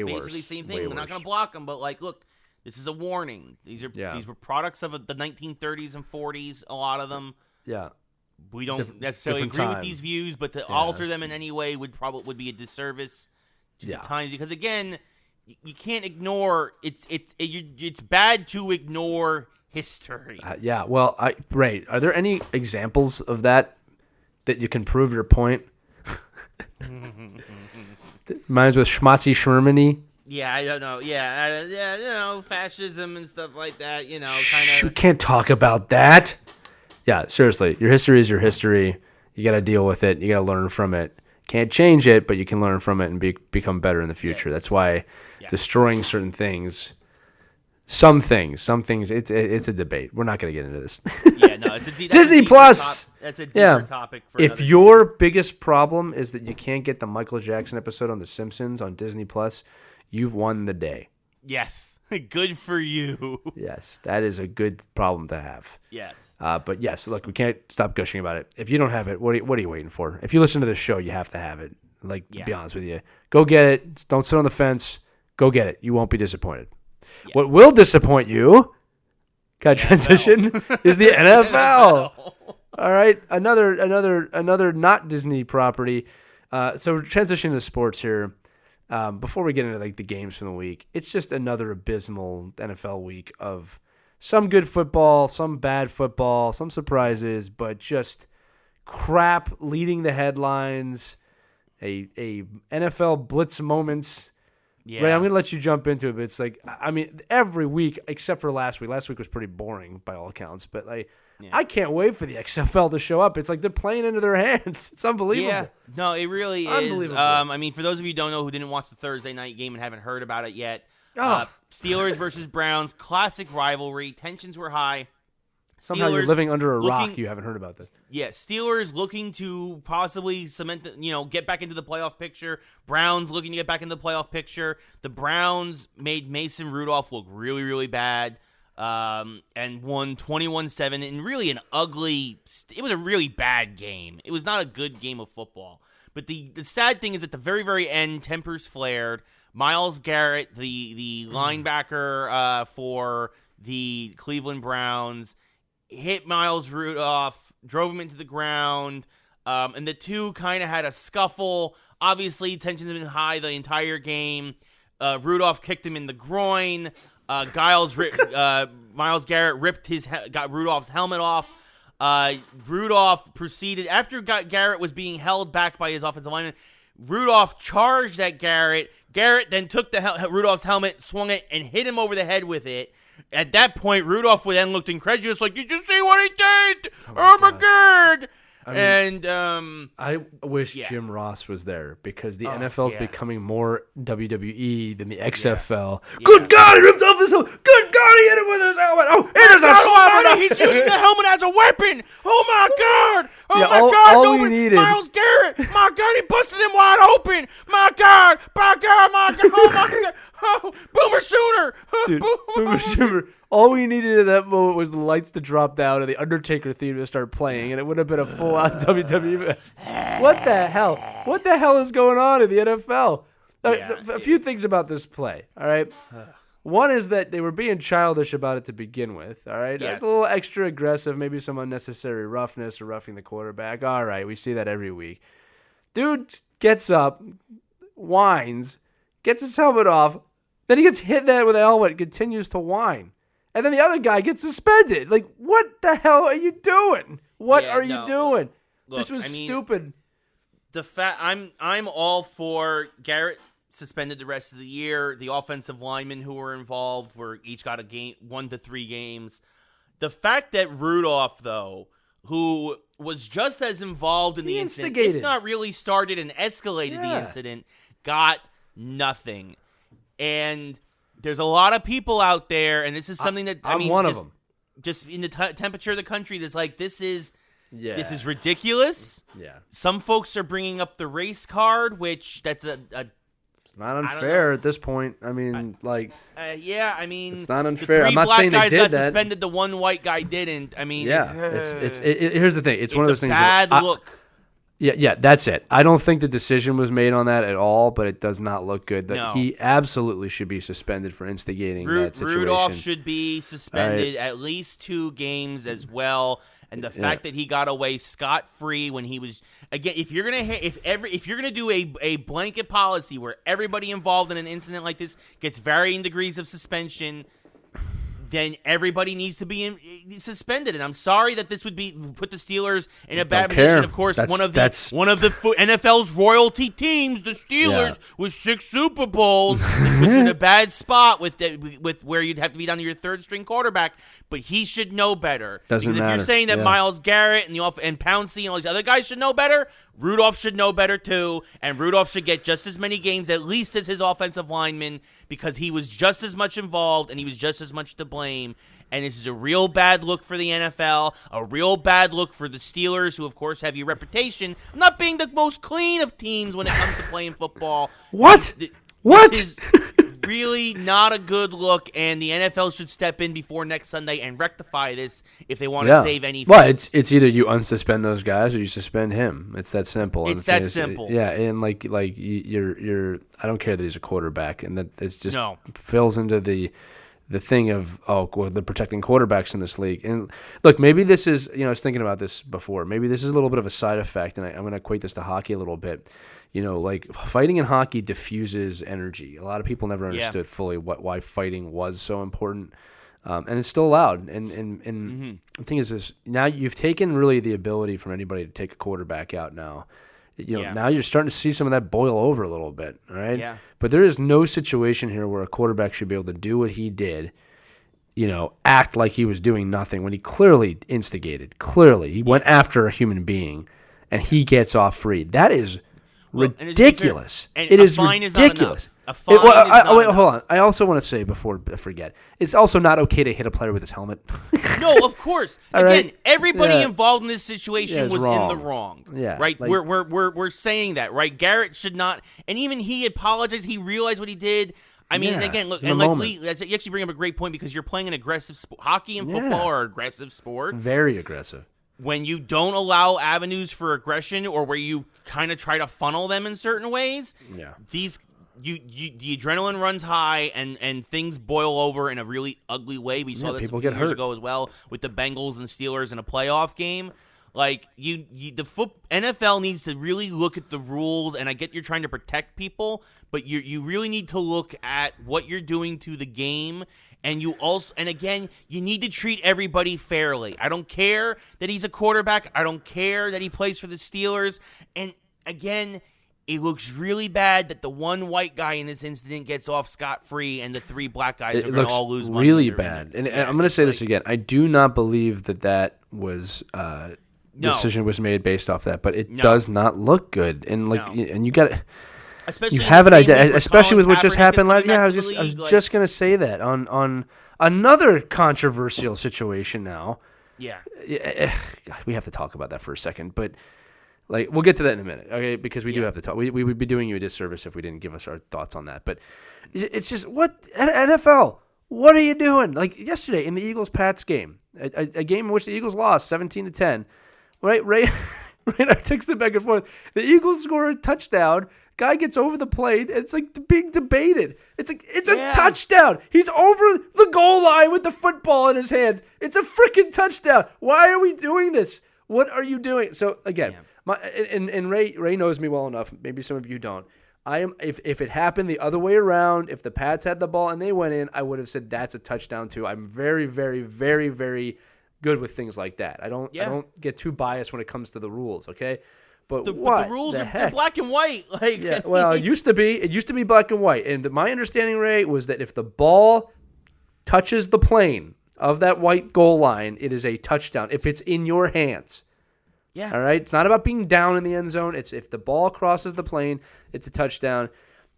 basically same thing. They're not going to block them, but like, look, this is a warning. These were products of the 1930s and 40s. A lot of them. Yeah. We don't necessarily agree with these views, but to alter them in any way would be a disservice to the times, because again, you can't ignore it's bad to ignore history. Well, Ray, are there any examples of that you can prove your point? Mine's with Schmatzy Shermany. Yeah, I don't know. Yeah, fascism and stuff like that. Kind of. We can't talk about that. Yeah, seriously, your history is your history. You got to deal with it. You got to learn from it. Can't change it, but you can learn from it and become better in the future. Yes. That's why destroying certain things. Some things. It's a debate. We're not going to get into this. It's a Disney Plus. That's a deeper topic. If your biggest problem is that you can't get the Michael Jackson episode on The Simpsons on Disney Plus, you've won the day. Yes, good for you. Yes, that is a good problem to have. Yes. But yes, look, we can't stop gushing about it. If you don't have it, what are you waiting for? If you listen to this show, you have to have it. Like, to be honest with you, go get it. Don't sit on the fence. Go get it. You won't be disappointed. Yeah. What will disappoint you, transition, is the NFL. All right, another not Disney property. So transitioning to sports here. Before we get into like the games from the week, it's just another abysmal NFL week of some good football, some bad football, some surprises, but just crap leading the headlines. A NFL blitz moments. Yeah. Right, I'm going to let you jump into it, but it's like, I mean, every week except for last week. Last week was pretty boring by all accounts, but I can't wait for the XFL to show up. It's like they're playing into their hands. It's unbelievable. Yeah, no, it really is. I mean, for those of you who don't know, who didn't watch the Thursday night game and haven't heard about it yet, Steelers versus Browns, classic rivalry. Tensions were high. Somehow you're living under a rock. You haven't heard about this. Yeah, Steelers looking to possibly cement, get back into the playoff picture. Browns looking to get back into the playoff picture. The Browns made Mason Rudolph look really, really bad, and won 21-7 in really an ugly. It was a really bad game. It was not a good game of football. But the sad thing is, at the very, very end, tempers flared. Myles Garrett, the linebacker for the Cleveland Browns, hit Miles Rudolph, drove him into the ground, and the two kind of had a scuffle. Obviously, tensions have been high the entire game. Rudolph kicked him in the groin. Myles Garrett got Rudolph's helmet off. Rudolph proceeded, after Garrett was being held back by his offensive lineman, Rudolph charged at Garrett. Garrett then took Rudolph's helmet, swung it, and hit him over the head with it. At that point, Rudolph would then looked incredulous, like, "Did you see what he did? Oh my God!" I wish Jim Ross was there because the NFL is becoming more WWE than the XFL. Yeah. Good God, he ripped off his helmet. Good God, he hit him with his helmet. Oh, it is a slap. He's using the helmet as a weapon. Oh my God. Oh my God. All we needed. Myles Garrett. My God, he busted him wide open. My God. My God. My God. Oh my God. Oh, Boomer Sooner. Dude, Boomer Sooner. All we needed at that moment was the lights to drop down and the Undertaker theme to start playing, and it would have been a full-on WWE match. What the hell? What the hell is going on in the NFL? A few things about this play, all right? One is that they were being childish about it to begin with, all right? Yes. It's a little extra aggressive, maybe some unnecessary roughness or roughing the quarterback. All right, we see that every week. Dude gets up, whines, gets his helmet off, then he gets hit with a helmet, continues to whine. And then the other guy gets suspended. Like, what the hell are you doing? What are you doing? Look, this was stupid. I'm all for Garrett suspended the rest of the year. The offensive linemen who were involved each got a game, 1 to 3 games. The fact that Rudolph, though, who was just as involved in the incident, if not really started and escalated the incident, got nothing. And there's a lot of people out there, and this is something that I'm one of them. Just in the temperature of the country, that's like this is ridiculous. Yeah. Some folks are bringing up the race card, which that's not unfair at this point. I mean, it's not unfair. I'm not saying they did that. The 3 black guys got suspended. The 1 white guy didn't. I mean, here's the thing. It's one of those things. Bad look. Yeah, that's it. I don't think the decision was made on that at all, but it does not look good. He absolutely should be suspended for instigating that situation. Rudolph should be suspended at least 2 games as well. And the fact that he got away scot-free when he was if you're gonna do a blanket policy where everybody involved in an incident like this gets varying degrees of suspension, then everybody needs to be suspended. And I'm sorry that this would put the Steelers in a bad position. Of course, one of the NFL's royalty teams, the Steelers, with 6 Super Bowls, put you in a bad spot with where you'd have to be down to your 3rd string quarterback. But he should know better. Doesn't matter. If you're saying that Myles Garrett and Pouncey and all these other guys should know better, Rudolph should know better too. And Rudolph should get just as many games, at least as his offensive lineman, because he was just as much involved and he was just as much to blame. And this is a real bad look for the NFL, a real bad look for the Steelers, who, of course, have your reputation of not being the most clean of teams when it comes to playing football. What? This is really not a good look, and the NFL should step in before next Sunday and rectify this if they want to save any. Well, it's either you unsuspend those guys or you suspend him. It's that simple. It's that simple. Yeah, and like you're. I don't care that he's a quarterback, and that it's just fills into the thing of they're protecting quarterbacks in this league. And look, maybe this is I was thinking about this before. Maybe this is a little bit of a side effect, and I'm going to equate this to hockey a little bit. Like fighting in hockey diffuses energy. A lot of people never understood fully why fighting was so important, and it's still allowed. And the thing is this: now you've taken really the ability from anybody to take a quarterback out. Now, now you're starting to see some of that boil over a little bit. All right. Yeah. But there is no situation here where a quarterback should be able to do what he did. Act like he was doing nothing when he clearly instigated. Clearly, he went after a human being, and he gets off free. That is ridiculous. It is ridiculous. Wait, hold on. I also want to say before I forget, it's also not okay to hit a player with his helmet. No, of course. Again, everybody involved in this situation was in the wrong. Yeah, right. We're saying that, right? Garrett should not, and even he apologized. He realized what he did. I mean, again, look, and like Lee, you actually bring up a great point because you're playing an aggressive hockey and football are aggressive sports. Very aggressive. When you don't allow avenues for aggression, or where you kind of try to funnel them in certain ways, the adrenaline runs high and things boil over in a really ugly way. We saw this a few years ago as well with the Bengals and Steelers in a playoff game. Like the NFL needs to really look at the rules, and I get you're trying to protect people, but you really need to look at what you're doing to the game. And you need to treat everybody fairly. I don't care that he's a quarterback. I don't care that he plays for the Steelers. And again, it looks really bad that the one white guy in this incident gets off scot-free and the 3 black guys are going to all lose money. Really bad. And I'm going to say this again. I do not believe that was decision was made based off that, but it does not look good. And and you got especially you have it, especially with what Kaepernick just happened. I was league, just going to say that on another controversial situation now. Yeah, we have to talk about that for a second, but. We'll get to that in a minute, okay? Because we do have to talk. We would be doing you a disservice if we didn't give us our thoughts on that. But it's just, what? NFL, what are you doing? Yesterday in the Eagles-Pats game, a game in which the Eagles lost 17-10, right? Ray I texted back and forth. The Eagles score a touchdown. Guy gets over the plate. It's being debated. It's a touchdown. He's over the goal line with the football in his hands. It's a freaking touchdown. Why are we doing this? What are you doing? So, again... Yeah. And Ray knows me well enough. Maybe some of you don't. If it happened the other way around, if the Pats had the ball and they went in, I would have said that's a touchdown too. I'm very, very, very, very good with things like that. I don't get too biased when it comes to the rules. Okay, but the rules are black and white. Well, it used to be black and white. And my understanding, Ray, was that if the ball touches the plane of that white goal line, it is a touchdown. If it's in your hands. Yeah. All right. It's not about being down in the end zone. It's if the ball crosses the plane, it's a touchdown.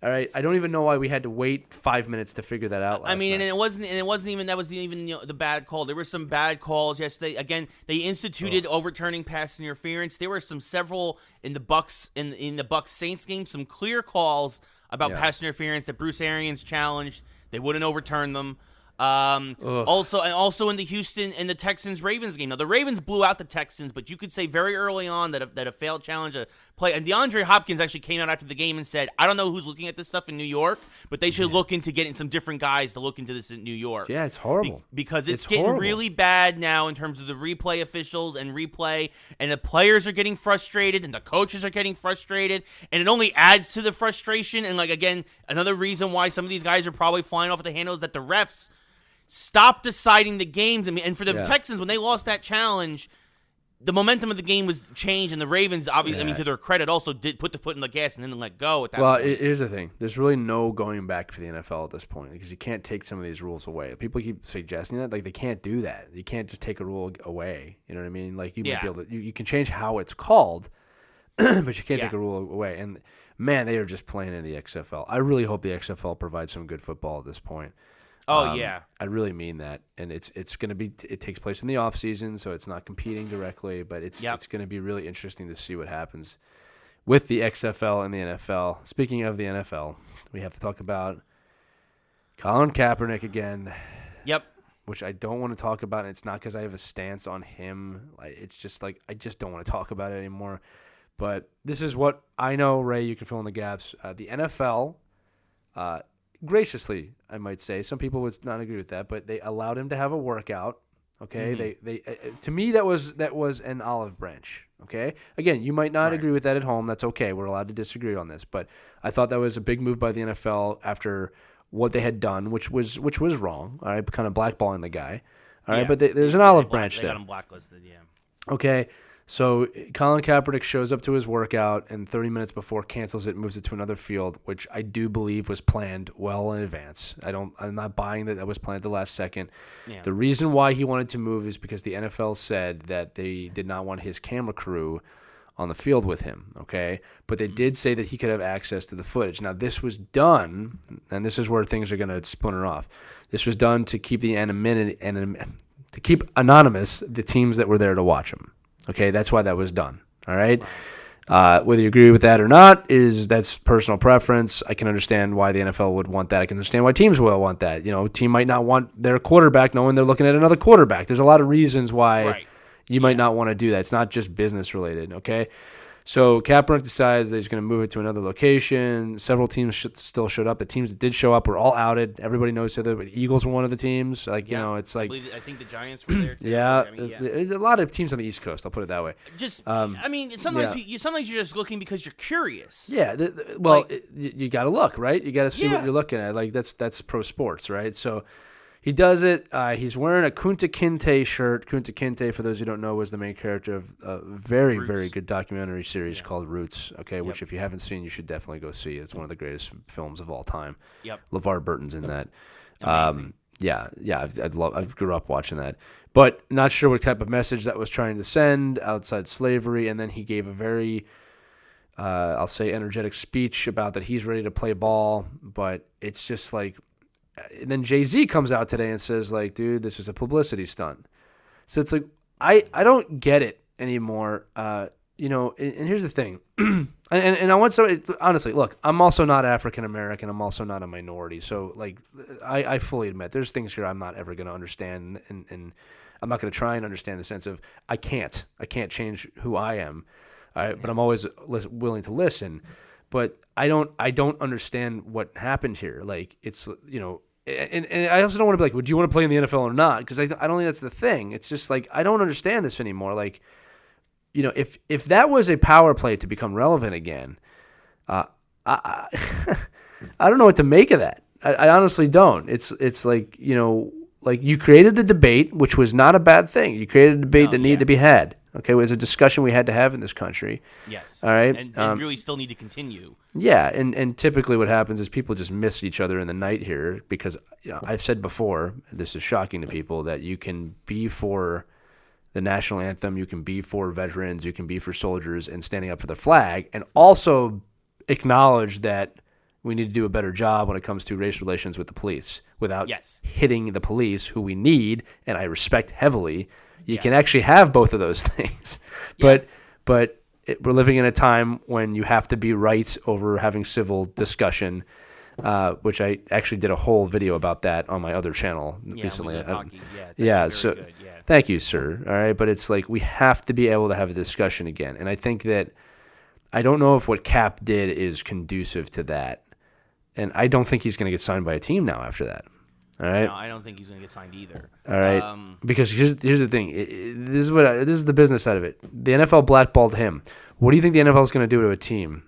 All right. I don't even know why we had to wait 5 minutes to figure that out. And it wasn't even the bad call. There were some bad calls yesterday. Again, they instituted overturning pass interference. There were several in the Bucks in the Bucks Saints game, some clear calls about pass interference that Bruce Arians challenged. They wouldn't overturn them. Also in the Texans Ravens game. Now the Ravens blew out the Texans, but you could say very early on that a failed challenge, a play. And DeAndre Hopkins actually came out after the game and said, "I don't know who's looking at this stuff in New York, but they should look into getting some different guys to look into this in New York." Yeah, it's horrible because it's getting horrible. Really bad now in terms of the replay officials and replay, and the players are getting frustrated and the coaches are getting frustrated, and it only adds to the frustration. And again, another reason why some of these guys are probably flying off at the handle is that the refs stop deciding the games. And for the Texans, when they lost that challenge, the momentum of the game was changed, and the Ravens, obviously, to their credit, also did put the foot in the gas and then let go at that point. Well, here's the thing. There's really no going back for the NFL at this point because you can't take some of these rules away. People keep suggesting that. They can't do that. You can't just take a rule away. You know what I mean? You might be able to. You can change how it's called, but you can't take a rule away. And, man, they are just playing in the XFL. I really hope the XFL provides some good football at this point. I really mean that, and it's going to be. It takes place in the off season, so it's not competing directly, but it's going to be really interesting to see what happens with the XFL and the NFL. Speaking of the NFL, we have to talk about Colin Kaepernick again. Yep. Which I don't want to talk about, and it's not because I have a stance on him. It's just I just don't want to talk about it anymore. But this is what I know, Ray. You can fill in the gaps. The NFL. Graciously, I might say. Some people would not agree with that, but they allowed him to have a workout. Okay, they to me that was an olive branch. Okay, again, you might not agree with that at home. That's okay. We're allowed to disagree on this, but I thought that was a big move by the NFL after what they had done, which was wrong. All right, kind of blackballing the guy. All right, but there's an olive branch there. They got him blacklisted. Yeah. Okay. So Colin Kaepernick shows up to his workout and 30 minutes before cancels it, moves it to another field, which I do believe was planned well in advance. I'm not buying that was planned at the last second. Yeah. The reason why he wanted to move is because the NFL said that they did not want his camera crew on the field with him, okay? But they did say that he could have access to the footage. Now, this was done, and this is where things are going to splinter off. This was done to keep anonymous the teams that were there to watch him. Okay, that's why that was done. All right. Whether you agree with that or not that's personal preference. I can understand why the NFL would want that. I can understand why teams will want that. A team might not want their quarterback knowing they're looking at another quarterback. There's a lot of reasons why you might not want to do that. It's not just business related. Okay. So Kaepernick decides that he's going to move it to another location. Several teams still showed up. The teams that did show up were all outed. Everybody knows that the Eagles were one of the teams. It's like I think the Giants were there too. There's a lot of teams on the East Coast. I'll put it that way. Sometimes you're just looking because you're curious. Yeah. You got to look, right? You got to see what you're looking at. That's pro sports, right? So He does it. He's wearing a Kunta Kinte shirt. Kunta Kinte, for those who don't know, was the main character of a very, very good documentary series called Roots. Okay, which if you haven't seen, you should definitely go see. It's one of the greatest films of all time. Yep. LeVar Burton's in that. Amazing. I grew up watching that, but not sure what type of message that was trying to send outside slavery. And then he gave a very, I'll say, energetic speech about that he's ready to play ball, but it's just like. And then Jay-Z comes out today and says, like, dude, this was a publicity stunt. So it's like, I don't get it anymore. And here's the thing. and I want somebody, honestly, look, I'm also not African-American. I'm also not a minority. So, like, I fully admit there's things here I'm not ever going to understand. And I'm not going to try and understand the sense of I can't change who I am. All right? But I'm always willing to listen. But I don't understand what happened here. Like, it's, and I also don't want to be like, would you want to play in the NFL or not? Because I don't think that's the thing. It's just like, I don't understand this anymore. Like, if that was a power play to become relevant again, I don't know what to make of that. I honestly don't. It's like, like you created the debate, which was not a bad thing. You created a debate that needed to be had. Okay, it was a discussion we had to have in this country. Yes. All right. And really still need to continue. Yeah, and typically what happens is people just miss each other in the night here because I've said before, this is shocking to people, that you can be for the national anthem, you can be for veterans, you can be for soldiers and standing up for the flag, and also acknowledge that we need to do a better job when it comes to race relations with the police without hitting the police, who we need, and I respect heavily. You can actually have both of those things. But we're living in a time when you have to be right over having civil discussion, which I actually did a whole video about that on my other channel recently. So good. Thank you, sir. All right, but it's like we have to be able to have a discussion again. And I think that I don't know if what Cap did is conducive to that. And I don't think he's going to get signed by a team now after that. All right. No, I don't think he's going to get signed either. All right. Because here's the thing. This is the business side of it. The NFL blackballed him. What do you think the NFL is going to do to a team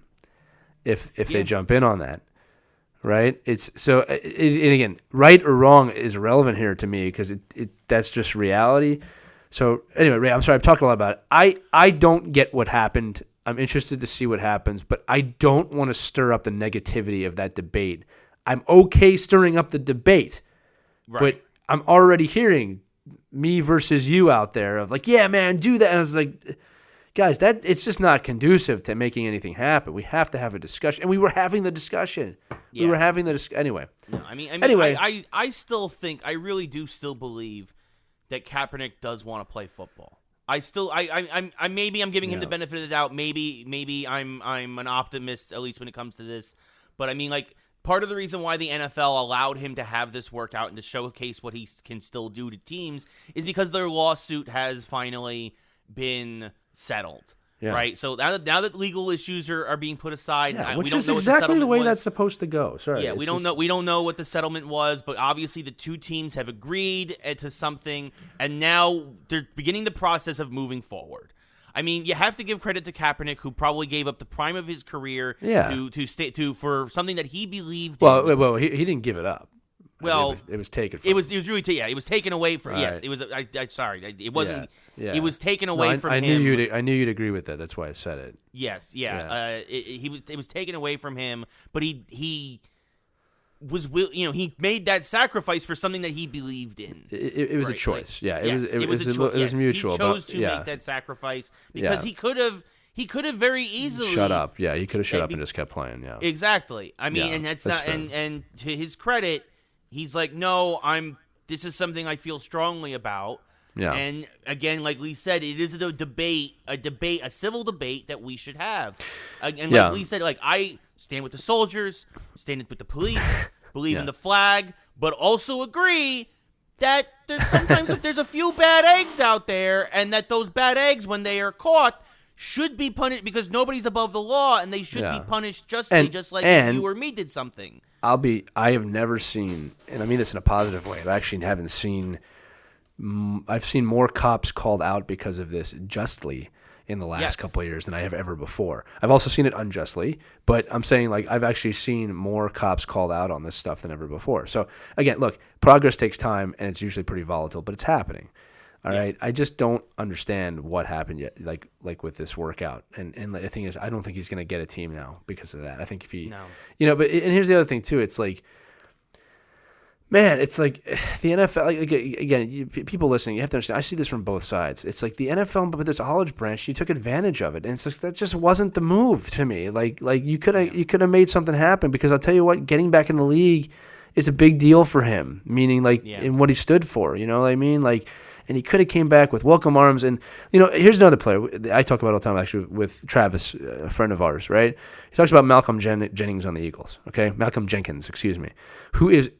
if they jump in on that? Right. And again, right or wrong is irrelevant here to me because that's just reality. So anyway, Ray, I'm sorry. I've talked a lot about it. I don't get what happened. I'm interested to see what happens, but I don't want to stir up the negativity of that debate. I'm okay stirring up the debate. Right. But I'm already hearing me versus you out there of like, yeah, man, do that. And I was like, guys, it's just not conducive to making anything happen. We have to have a discussion. And we were having the discussion. Yeah. We were having the discussion. Anyway. No, anyway. I still think, I really do still believe that Kaepernick does want to play football. Maybe I'm giving him the benefit of the doubt. Maybe I'm an optimist, at least when it comes to this. But I mean, like, part of the reason why the NFL allowed him to have this workout and to showcase what he can still do to teams is because their lawsuit has finally been settled. Yeah. Right? So now that legal issues are being put aside, which we don't is know exactly what the way was. That's supposed to go. Sorry. Yeah, we don't know what the settlement was, but obviously the two teams have agreed to something, and now they're beginning the process of moving forward. I mean, you have to give credit to Kaepernick, who probably gave up the prime of his career for something that he believed in. Well, he didn't give it up. Well, it was taken from him. It was taken away from. Yes, right. It was. Sorry, it wasn't. Yeah. It was taken away from him. I knew you'd agree with that. That's why I said it. Yes, yeah. It was taken away from him, but he was he made that sacrifice for something that he believed in. It was a choice. It was mutual. He chose to make that sacrifice because he could have very easily shut up. Yeah, he could have shut up and just kept playing. Yeah, exactly. I mean, and that's not. Fair. And to his credit, he's like, no, this is something I feel strongly about. Yeah. And again, like Lee said, it is a civil debate that we should have. And like Lee said, like, I stand with the soldiers, stand with the police, believe in the flag, but also agree that there's sometimes if there's a few bad eggs out there, and that those bad eggs, when they are caught, should be punished because nobody's above the law, and they should be punished justly, just like if you or me did something. I have never seen, and I mean this in a positive way, I actually haven't seen. I've seen more cops called out because of this justly in the last couple of years than I have ever before. I've also seen it unjustly, but I'm saying like I've actually seen more cops called out on this stuff than ever before. So again, look, progress takes time and it's usually pretty volatile, but it's happening. All right. I just don't understand what happened yet, like with this workout. And the thing is, I don't think he's going to get a team now because of that. I think if he, but and here's the other thing too. It's like, man, it's like the NFL. Like, again, people listening, you have to understand. I see this from both sides. It's like the NFL, but this college branch, you took advantage of it, and it's like, that just wasn't the move to me. Like you could have made something happen, because I'll tell you what, getting back in the league is a big deal for him. Meaning, in what he stood for. You know what I mean? Like. And he could have came back with welcome arms. And, here's another player I talk about all the time, actually, with Travis, a friend of ours, right? He talks about Malcolm Jennings on the Eagles, okay? Malcolm Jenkins, who is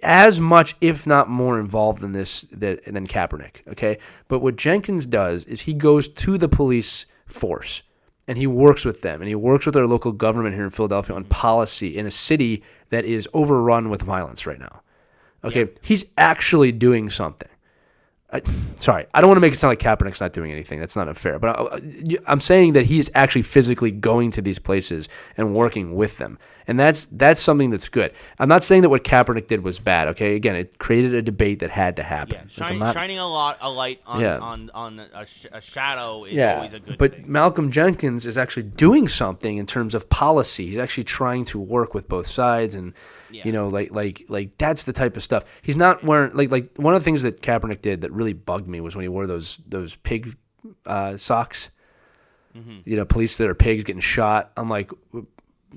as much, if not more, involved in this than Kaepernick, okay? But what Jenkins does is he goes to the police force, and he works with them, and he works with our local government here in Philadelphia on policy in a city that is overrun with violence right now, okay? Yeah. He's actually doing something. Sorry, I don't want to make it sound like Kaepernick's not doing anything. That's not unfair. But I'm saying that he's actually physically going to these places and working with them. And that's something that's good. I'm not saying that what Kaepernick did was bad, okay? Again, it created a debate that had to happen. Yeah, shining a light on a shadow is always a good thing. But Malcolm Jenkins is actually doing something in terms of policy. He's actually trying to work with both sides, and like that's the type of stuff. He's not wearing like one of the things that Kaepernick did that really bugged me was when he wore those pig socks. Mm-hmm. Police that are pigs getting shot. I'm like,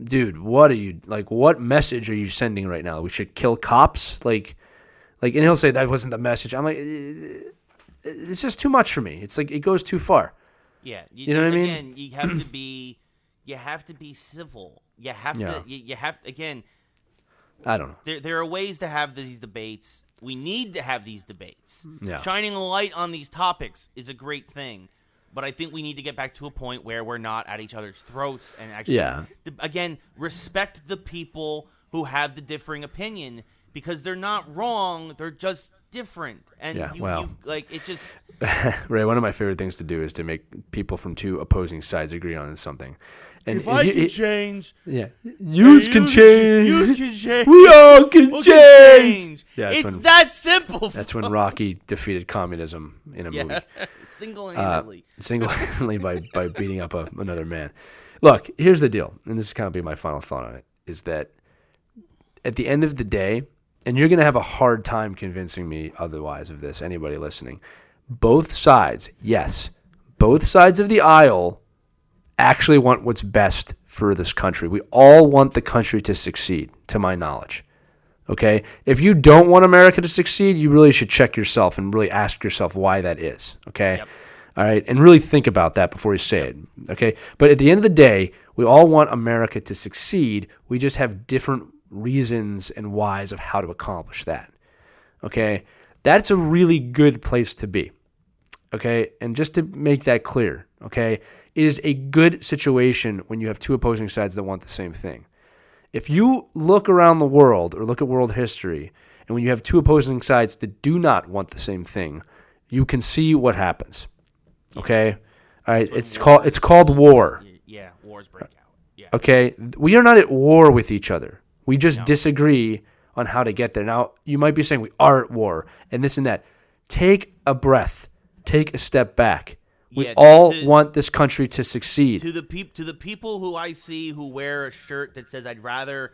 dude, what are you like? What message are you sending right now? We should kill cops, and he'll say that wasn't the message. I'm like, it's just too much for me. It's like it goes too far. Yeah, you know what I mean. Again, you have to be civil. You have to again. I don't know. There are ways to have these debates. We need to have these debates. Yeah. Shining a light on these topics is a great thing. But I think we need to get back to a point where we're not at each other's throats and actually, again, respect the people who have the differing opinion, because they're not wrong. They're just different. And it just... Ray, one of my favorite things to do is to make people from two opposing sides agree on something. And if I can change, you can change. We all can change. Yeah, it's that simple. That's when Rocky defeated communism in a movie. Single-handedly by beating up another man. Look, here's the deal, and this is kind of be my final thought on it, is that at the end of the day, and you're going to have a hard time convincing me otherwise of this, anybody listening, both sides of the aisle actually want what's best for this country. We all want the country to succeed, to my knowledge. Okay? If you don't want America to succeed, you really should check yourself and really ask yourself why that is. Okay? Yep. All right? And really think about that before you say it. Okay? But at the end of the day, we all want America to succeed. We just have different reasons and whys of how to accomplish that. Okay? That's a really good place to be. Okay? And just to make that clear, okay, it is a good situation when you have two opposing sides that want the same thing. If you look around the world or look at world history, and when you have two opposing sides that do not want the same thing, you can see what happens. Okay? All right, it's called war. Yeah, wars break out. Yeah. Okay? We are not at war with each other. We just disagree on how to get there. Now, you might be saying we are at war and this and that. Take a breath. Take a step back. We all want this country to succeed. To the people who I see who wear a shirt that says I'd rather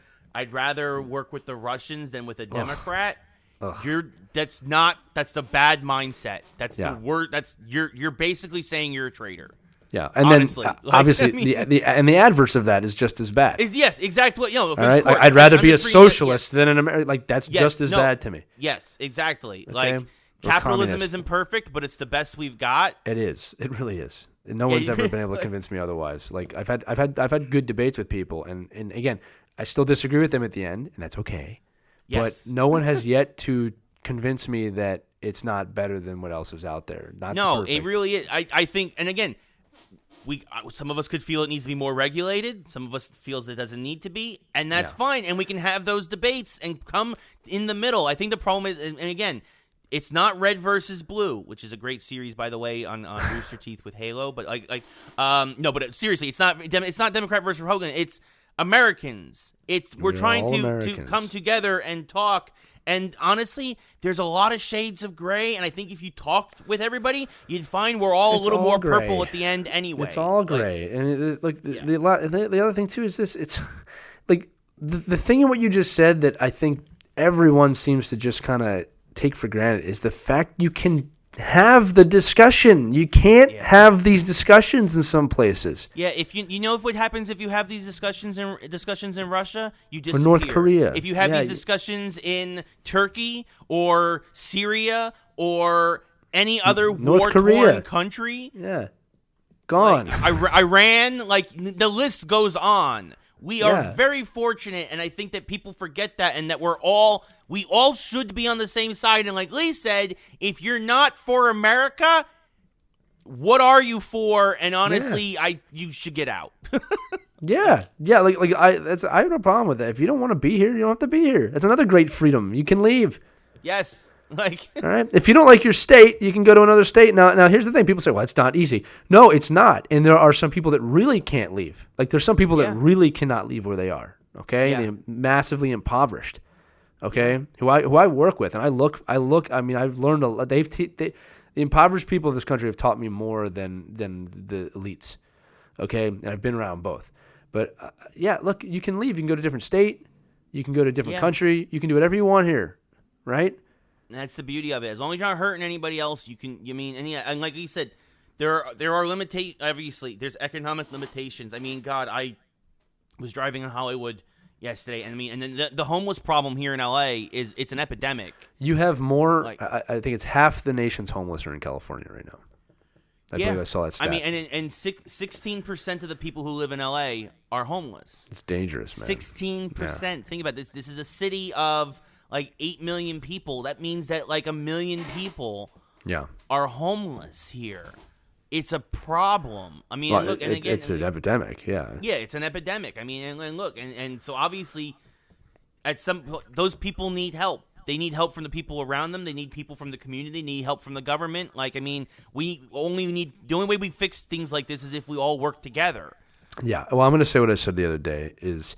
work with the Russians than with a Democrat. That's the bad mindset. That's the word. That's you're basically saying you're a traitor. Yeah, and honestly, then obviously the adverse of that is just as bad. Yes, exactly. All right? I'd rather be a socialist than an American. Like that's just as bad to me. Yes, exactly. Okay? Capitalism isn't perfect, but it's the best we've got. It is. It really is. And no one's ever been able to convince me otherwise. Like I've had good debates with people, and again, I still disagree with them at the end, and that's okay. Yes. But no one has yet to convince me that it's not better than what else is out there. It really is. I think, and again, some of us could feel it needs to be more regulated. Some of us feels it doesn't need to be, and that's fine. And we can have those debates and come in the middle. I think the problem is, and again, It's not Red versus Blue, which is a great series, by the way, on Rooster Teeth with Halo. But no, but seriously, it's not Democrat versus Republican. It's Americans. We're trying to come together and talk. And honestly, there's a lot of shades of gray. And I think if you talked with everybody, you'd find we're all a little more gray. Purple at the end anyway. It's all gray. And the other thing too is this. It's like the thing in what you just said that I think everyone seems to just kind of take for granted is the fact you can have the discussion. You can't have these discussions in some places. Yeah, if you know what happens if you have these discussions in Russia, you disappear. Or North Korea. If you have these discussions in Turkey or Syria or any other war-torn country, gone. Like Iran, like the list goes on. We are very fortunate, and I think that people forget that, and that we all should be on the same side. And like Lee said, if you're not for America, what are you for? And honestly, you should get out. Yeah. I have no problem with that. If you don't want to be here, you don't have to be here. That's another great freedom. You can leave. Yes. All right. If you don't like your state, you can go to another state. Now here's the thing. People say, well, it's not easy. No, it's not. And there are some people that really can't leave. Like there's some people that really cannot leave where they are. Okay. Yeah. They're massively impoverished. Okay. Who I work with. And I look, I mean, I've learned a lot. The impoverished people of this country have taught me more than the elites. Okay. And I've been around both. But look, you can leave. You can go to a different state. You can go to a different country. You can do whatever you want here. Right. That's the beauty of it. As long as you're not hurting anybody else, and like you said, there are limitations. Obviously, there's economic limitations. I mean, God, I was driving in Hollywood yesterday, and then the homeless problem here in LA it's an epidemic. You have more. I think it's half the nation's homeless are in California right now. I believe I saw that stat. I mean, and 16% of the people who live in LA are homeless. It's dangerous, man. 16%. Yeah. Think about this. This is a city of like 8 million people. That means that like 1 million people are homeless here. It's a problem. I mean, look, and again, it's an epidemic. Yeah. Yeah, it's an epidemic. I mean, and look, and so obviously, those people need help. They need help from the people around them. They need people from the community. They need help from the government. Like, I mean, the only way we fix things like this is if we all work together. Yeah. Well, I'm going to say what I said the other day is,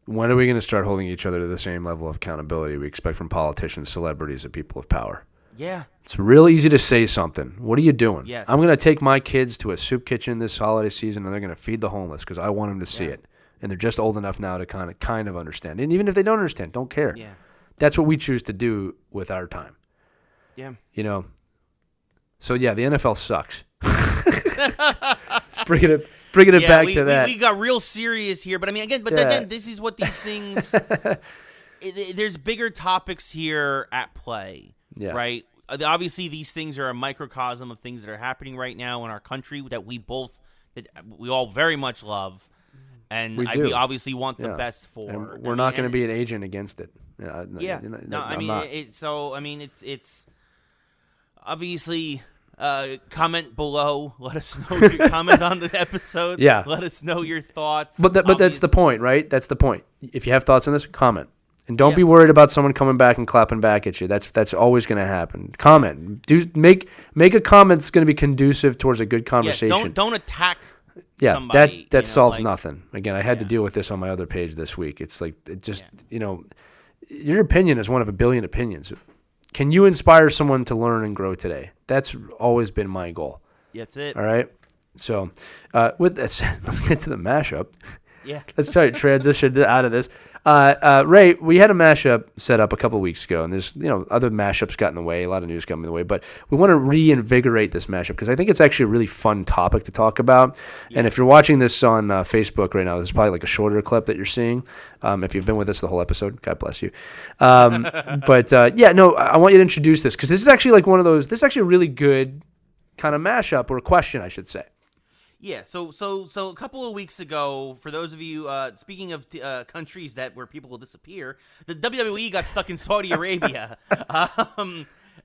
when are we going to start holding each other to the same level of accountability we expect from politicians, celebrities, and people of power? Yeah. It's real easy to say something. What are you doing? Yes. I'm going to take my kids to a soup kitchen this holiday season, and they're going to feed the homeless because I want them to see it. And they're just old enough now to kind of understand. And even if they don't understand, don't care. Yeah. That's what we choose to do with our time. Yeah. You know? So, the NFL sucks. Let's bring it back to that. We got real serious here, but I mean, again, this is what these things. There's bigger topics here at play, right? Obviously, these things are a microcosm of things that are happening right now in our country that we all very much love, and we obviously want the best for. And we're not going to be an agent against it. It's obviously. Comment below. Let us know your comment on the episode. Yeah. Let us know your thoughts. But that's the point, right? That's the point. If you have thoughts on this, comment. And don't be worried about someone coming back and clapping back at you. That's always going to happen. Comment. Make a comment that's going to be conducive towards a good conversation. Yes, don't attack somebody. That solves nothing. Again, I had to deal with this on my other page this week. It's like your opinion is one of a billion opinions. Can you inspire someone to learn and grow today? That's always been my goal. That's it. All right. So with this, let's get to the mashup. Yeah. Let's try to transition out of this. Ray, we had a mashup set up a couple of weeks ago, and there's other mashups got in the way, a lot of news got in the way, but we want to reinvigorate this mashup because I think it's actually a really fun topic to talk about. Yeah. And if you're watching this on Facebook right now, there's probably like a shorter clip that you're seeing. If you've been with us the whole episode, God bless you. I want you to introduce this because this is actually like one of those. This is actually a really good kind of mashup or question, I should say. Yeah, so a couple of weeks ago, for those of you, speaking of countries where people will disappear, the WWE got stuck in Saudi Arabia.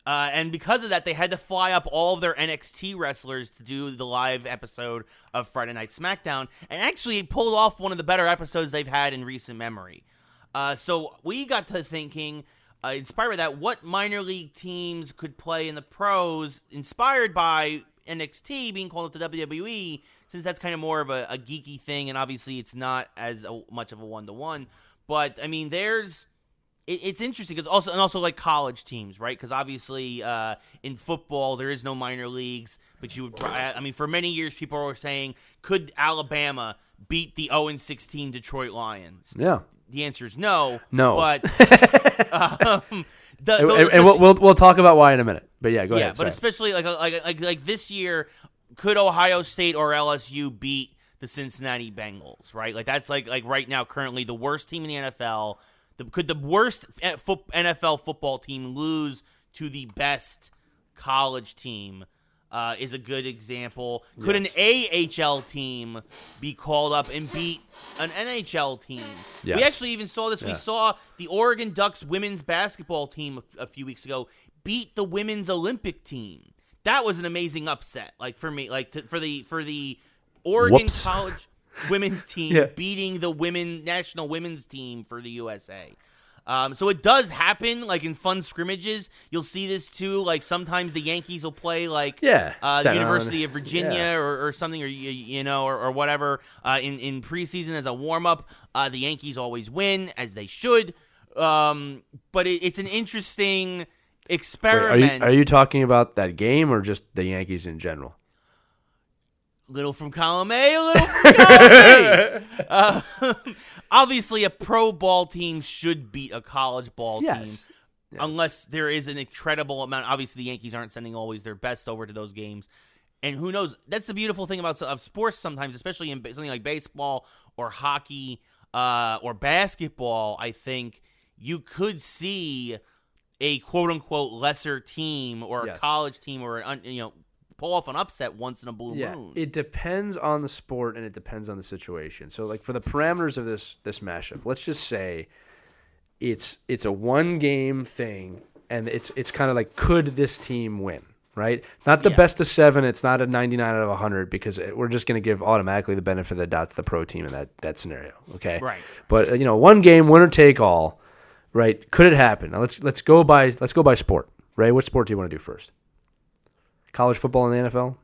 And because of that, they had to fly up all of their NXT wrestlers to do the live episode of Friday Night SmackDown, and actually pulled off one of the better episodes they've had in recent memory. So we got to thinking, inspired by that, what minor league teams could play in the pros inspired by NXT being called up to WWE, since that's kind of more of a geeky thing, and obviously it's not as much of a one-to-one. But, I mean, it's interesting because also like college teams, right? Because obviously in football there is no minor leagues, but for many years people were saying, could Alabama beat the 0-16 Detroit Lions? Yeah. The answer is no. No. But we'll talk about why in a minute. But yeah, go ahead. Yeah, but especially like this year, could Ohio State or LSU beat the Cincinnati Bengals? Right, like that's like right now currently the worst team in the NFL. Could the worst NFL football team lose to the best college team? Is a good example. Could an AHL team be called up and beat an NHL team? Yes. We actually even saw this. Yeah. We saw the Oregon Ducks women's basketball team a few weeks ago beat the women's Olympic team. That was an amazing upset. Like for me, for the Oregon College women's team beating the national women's team for the USA. So it does happen, like in fun scrimmages. You'll see this too. Like sometimes the Yankees will play like the University of Virginia or something, or whatever in preseason as a warm up. The Yankees always win, as they should. But it's an interesting experiment. Wait, are you talking about that game or just the Yankees in general? Little from column A, a little from column B. Obviously, a pro ball team should beat a college ball team, unless there is an incredible amount. Obviously, the Yankees aren't sending always their best over to those games, and who knows? That's the beautiful thing of sports sometimes, especially in something like baseball or hockey or basketball. I think you could see a quote unquote lesser team or a college team or pull off an upset once in a blue moon. It depends on the sport and it depends on the situation. So, like for the parameters of this mashup, let's just say it's a one game thing, and it's kind of like, could this team win? Right? It's not the best of 7. It's not a 99 out of 100 because we're just going to give automatically the benefit of the doubt to the pro team in that scenario. Okay. Right. But one game, winner take all. Right? Could it happen? Now let's go by sport. Right? What sport do you want to do first? College football in the NFL?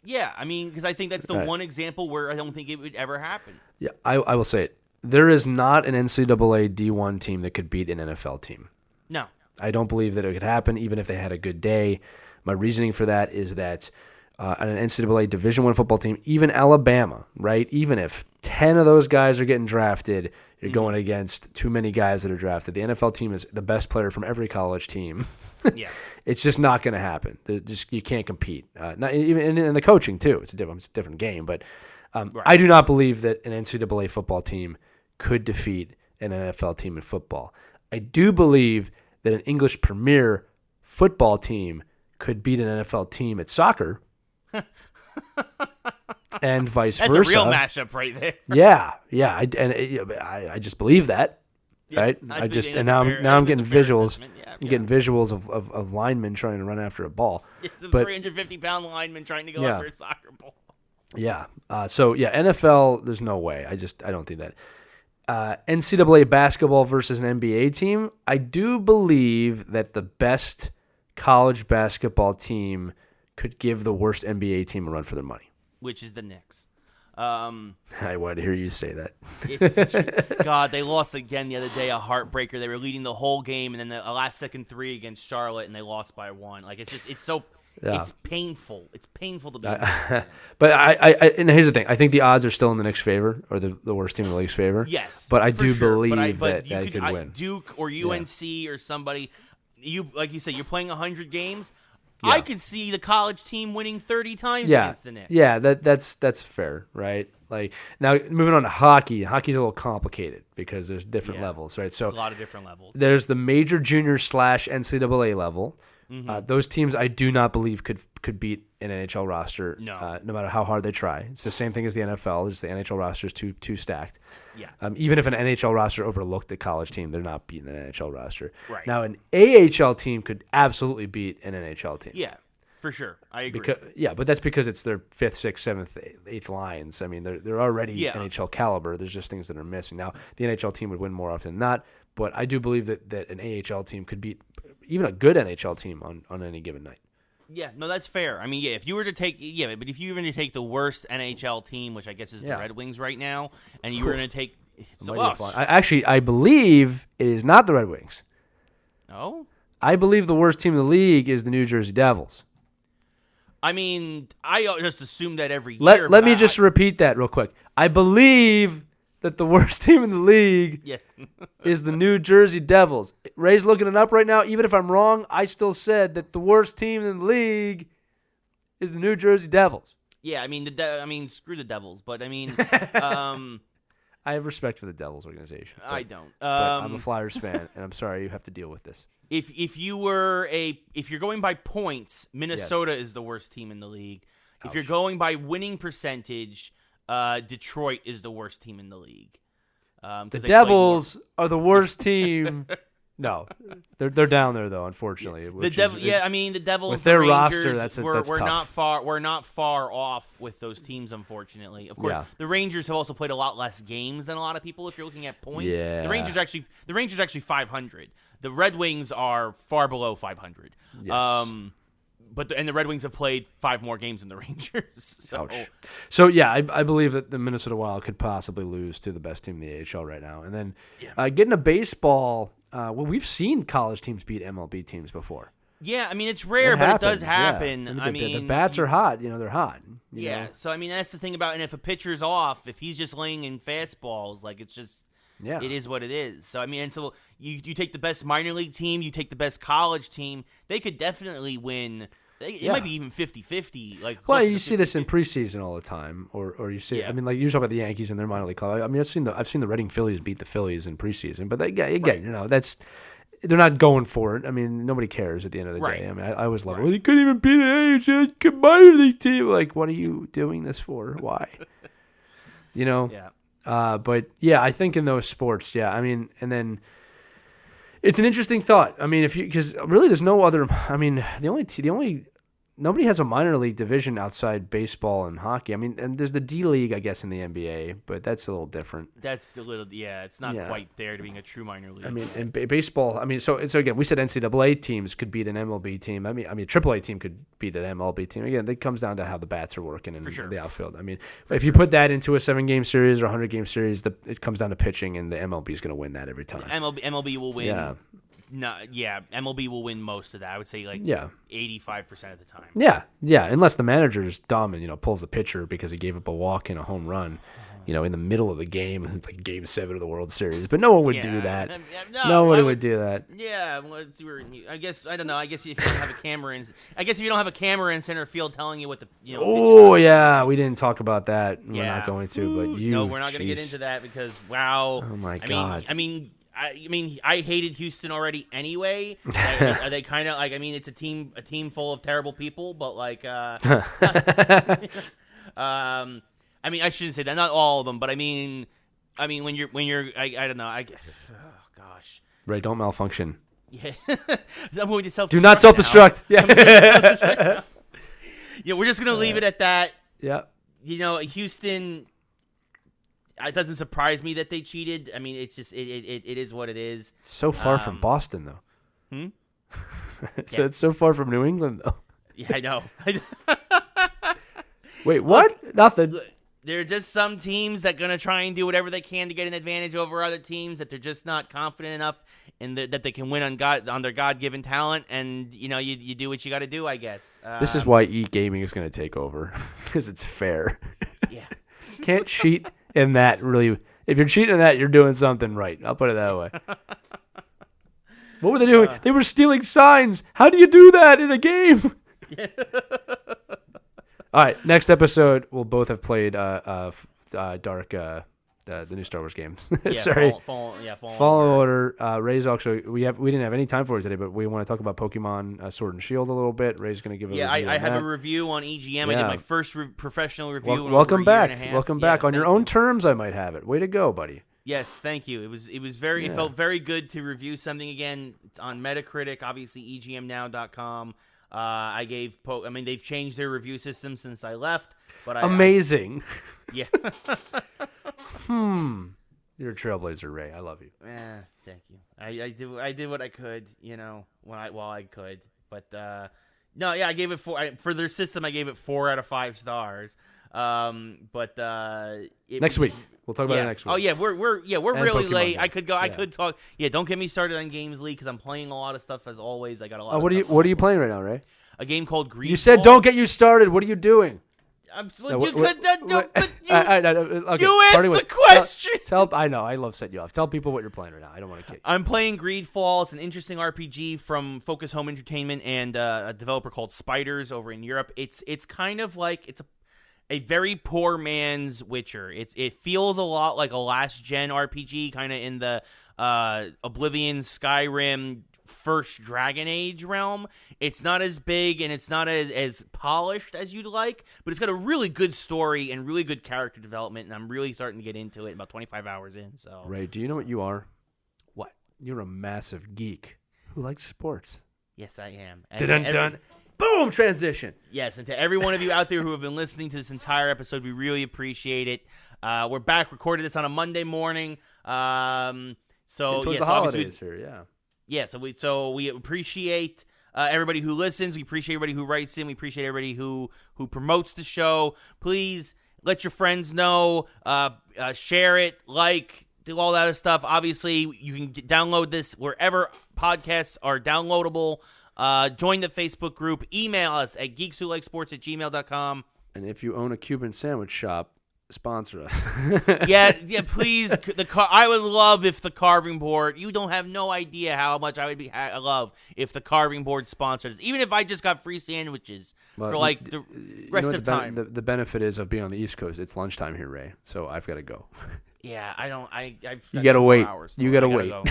Yeah, I mean, because I think that's the one example where I don't think it would ever happen. Yeah, I will say it. There is not an NCAA D1 team that could beat an NFL team. No. I don't believe that it could happen, even if they had a good day. My reasoning for that is that on an NCAA Division I football team, even Alabama, right? Even if 10 of those guys are getting drafted, you're going against too many guys that are drafted. The NFL team is the best player from every college team. Yeah, it's just not going to happen. You can't compete. Not even in the coaching too. It's a different game. But I do not believe that an NCAA football team could defeat an NFL team in football. I do believe that an English Premier football team could beat an NFL team at soccer. And vice versa. That's a real mashup right there. Yeah. I just believe that, right? Now I'm getting visuals. I'm getting visuals of linemen trying to run after a ball. It's a 350-pound lineman trying to go after a soccer ball. Yeah. NFL, there's no way. I don't think that. NCAA basketball versus an NBA team. I do believe that the best college basketball team could give the worst NBA team a run for their money. Which is the Knicks. I wanted to hear you say that. God, they lost again the other day, a heartbreaker. They were leading the whole game, and then the last second 3 against Charlotte, and they lost by 1. Like it's painful. It's painful to be. But and here's the thing. I think the odds are still in the Knicks' favor, or the worst team in the league's favor. Yes, but I do believe that they could win. Duke or UNC or somebody. Like you said, you're playing 100 games. Yeah. I could see the college team winning 30 times against the Knicks. Yeah, that's fair, right? Like now, moving on to hockey. Hockey's a little complicated because there's different levels, right? So there's a lot of different levels. There's the major junior / NCAA level. Mm-hmm. Those teams I do not believe could beat an NHL roster. No matter how hard they try. It's the same thing as the NFL. Just the NHL roster is too stacked. Yeah. Even if an NHL roster overlooked the college team, they're not beating an NHL roster. Right. Now, an AHL team could absolutely beat an NHL team. Yeah, for sure. I agree. But that's because it's their 5th, 6th, 7th, 8th lines. I mean, they're already NHL caliber. There's just things that are missing. Now, the NHL team would win more often than not, But I do believe that an AHL team could beat even a good NHL team on any given night. Yeah, no, that's fair. I mean, yeah, if you were to take the worst NHL team, which I guess is the Red Wings right now, and you were going to take I believe it is not the Red Wings. Oh? I believe the worst team in the league is the New Jersey Devils. I mean, I just assume that every year. Let me just repeat that real quick. I believe that the worst team in the league is the New Jersey Devils. Ray's looking it up right now. Even if I'm wrong, I still said that the worst team in the league is the New Jersey Devils. Yeah, I mean, screw the Devils, but I mean, I have respect for the Devils organization. I don't. But I'm a Flyers fan, and I'm sorry you have to deal with this. If you're going by points, Minnesota is the worst team in the league. Ouch. If you're going by winning percentage, Detroit is the worst team in the league. The Devils are the worst team. No, they're down there though. Unfortunately, the Devils with their Rangers, roster. We're tough. not far off with those teams. Unfortunately, of course, the Rangers have also played a lot less games than a lot of people. If you're looking at points, the Rangers actually 500. The Red Wings are far below 500. Yes. The Red Wings have played 5 more games than the Rangers. So yeah, I believe that the Minnesota Wild could possibly lose to the best team in the AHL right now. And then getting a baseball, we've seen college teams beat MLB teams before. Yeah, I mean, it's rare, but it does happen. Yeah. The bats are hot. They're hot. You know? So I mean, that's the thing about, and if a pitcher's off, if he's just laying in fastballs, like it's just. Yeah. It is what it is. So, I mean, until you take the best minor league team, you take the best college team, they could definitely win. It might be even 50-50. Well, you see this in preseason all the time, or you see. I mean, like you talk about the Yankees and their minor league club. I mean, I've seen the Reading Phillies beat the Phillies in preseason, but again, that's they're not going for it. I mean, nobody cares at the end of the day. I mean, I always love it. Well, you couldn't even beat an AHL minor league team. Like, what are you doing this for? Why? Yeah. But yeah, I think in those sports, I mean, and then it's an interesting thought. I mean, because really there's no other, I mean, the only nobody has a minor league division outside baseball and hockey. I mean, and there's the D League, I guess, in the NBA, but that's a little different. That's a little, it's not quite there to being a true minor league. I mean, in baseball, I mean, so again, we said NCAA teams could beat an MLB team. I mean, AAA team could beat an MLB team. Again, it comes down to how the bats are working in the outfield. I mean, if you put that into a 7-game series or 100-game series, it comes down to pitching, and the MLB is going to win that every time. MLB will win. Yeah. MLB will win most of that. I would say 85% of the time. Yeah, unless the manager's dumb and pulls the pitcher because he gave up a walk and a home run, in the middle of the game. It's like Game 7 of the World Series, but no one would do that. Nobody would do that. Yeah, I guess I don't know. I guess if you don't have a camera in center field telling you what the we didn't talk about that. We're not going to, but we're not going to get into that because wow. Oh my God. I mean, I hated Houston already anyway. Are they kind of like? I mean, it's a team full of terrible people, but like, I mean, I shouldn't say that. Not all of them, but I mean, when you're, I don't know. Oh gosh. Ray, don't malfunction. Yeah, I'm going to self-destruct. Do not self-destruct. Yeah. Yeah, we're just gonna leave it at that. Yeah. Houston. It doesn't surprise me that they cheated. I mean, it's just it is what it is. So far from Boston, though. So Yeah. it's so far from New England, though. Yeah, I know. Wait, what? Look, Nothing. There are just some teams that are going to try and do whatever they can to get an advantage over other teams that they're just not confident enough in that they can win on their God-given talent, and you do what you got to do, I guess. This is why e-gaming is going to take over because it's fair. Yeah. Can't cheat in that, really. If you're cheating in that, you're doing something right. I'll put it that way. What were they doing? They were stealing signs. How do you do that in a game? Yeah. All right, next episode, we'll both have played Dark, the new Star Wars games. Yeah, Sorry. Fallen Order. Ray's actually, we didn't have any time for it today, but we want to talk about Pokemon Sword and Shield a little bit. Ray's going to give a review. I have a review on EGM. I did my first professional review. Welcome back. Welcome back. Yeah, on your own terms, I might have it. Way to go, buddy. Yes, thank you. It felt very good to review something again. It's on Metacritic, obviously EGMnow.com. They've changed their review system since I left, but amazing. Yeah. You're You're a trailblazer, Ray. I love you. Thank you. I did what I could, while I could. But no, yeah, I gave it 4 for their system. I gave it 4 out of 5 stars. But next week we'll talk about it next week. Oh yeah, we're really Pokemon late. Go. I could go. I could talk. Yeah, don't get me started on Games League because I'm playing a lot of stuff as always. I got a lot. What are you playing right now, Ray? A game called Greedfall. You said don't get you started. What are you doing? You asked the question. I know. I love setting you off. Tell people what you're playing right now. I don't want to kick you. I'm playing Greedfall. It's an interesting RPG from Focus Home Entertainment and a developer called Spiders over in Europe. It's kind of like a very poor man's Witcher. It feels a lot like a last gen RPG, kind of in the Oblivion, Skyrim, first Dragon Age realm. It's not as big and it's not as polished as you'd like, but it's got a really good story and really good character development, and I'm really starting to get into it about 25 hours in. So, Ray, do you know what you are? What? You're a massive geek who likes sports. Yes, I am. Dun. Boom! Transition. Yes, and to every one of you out there who have been listening to this entire episode, we really appreciate it. We're back. Recorded this on a Monday morning. The holidays here, yeah. Yeah, so we appreciate everybody who listens. We appreciate everybody who writes in. We appreciate everybody who promotes the show. Please let your friends know. Share it, do all that other stuff. Obviously, you can download this wherever podcasts are downloadable. Join the Facebook group. Email us at geekswholikesports@gmail.com. And if you own a Cuban sandwich shop, sponsor us. yeah, please. I would love if the carving board. You don't have no idea how much I would love if the carving board sponsors. Even if I just got free sandwiches for the rest of time. The benefit is of being on the East Coast. It's lunchtime here, Ray. So I've got to go. Yeah, I don't. You gotta wait. You gotta wait. Go.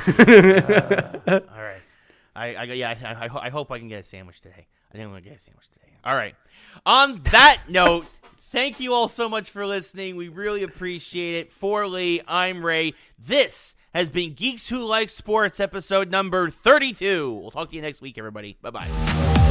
All right. I hope I can get a sandwich today. I think I'm gonna get a sandwich today. All right. On that note. Thank you all so much for listening. We really appreciate it. For Lee, I'm Ray. This has been Geeks Who Like Sports, episode number 32. We'll talk to you next week, everybody. Bye-bye.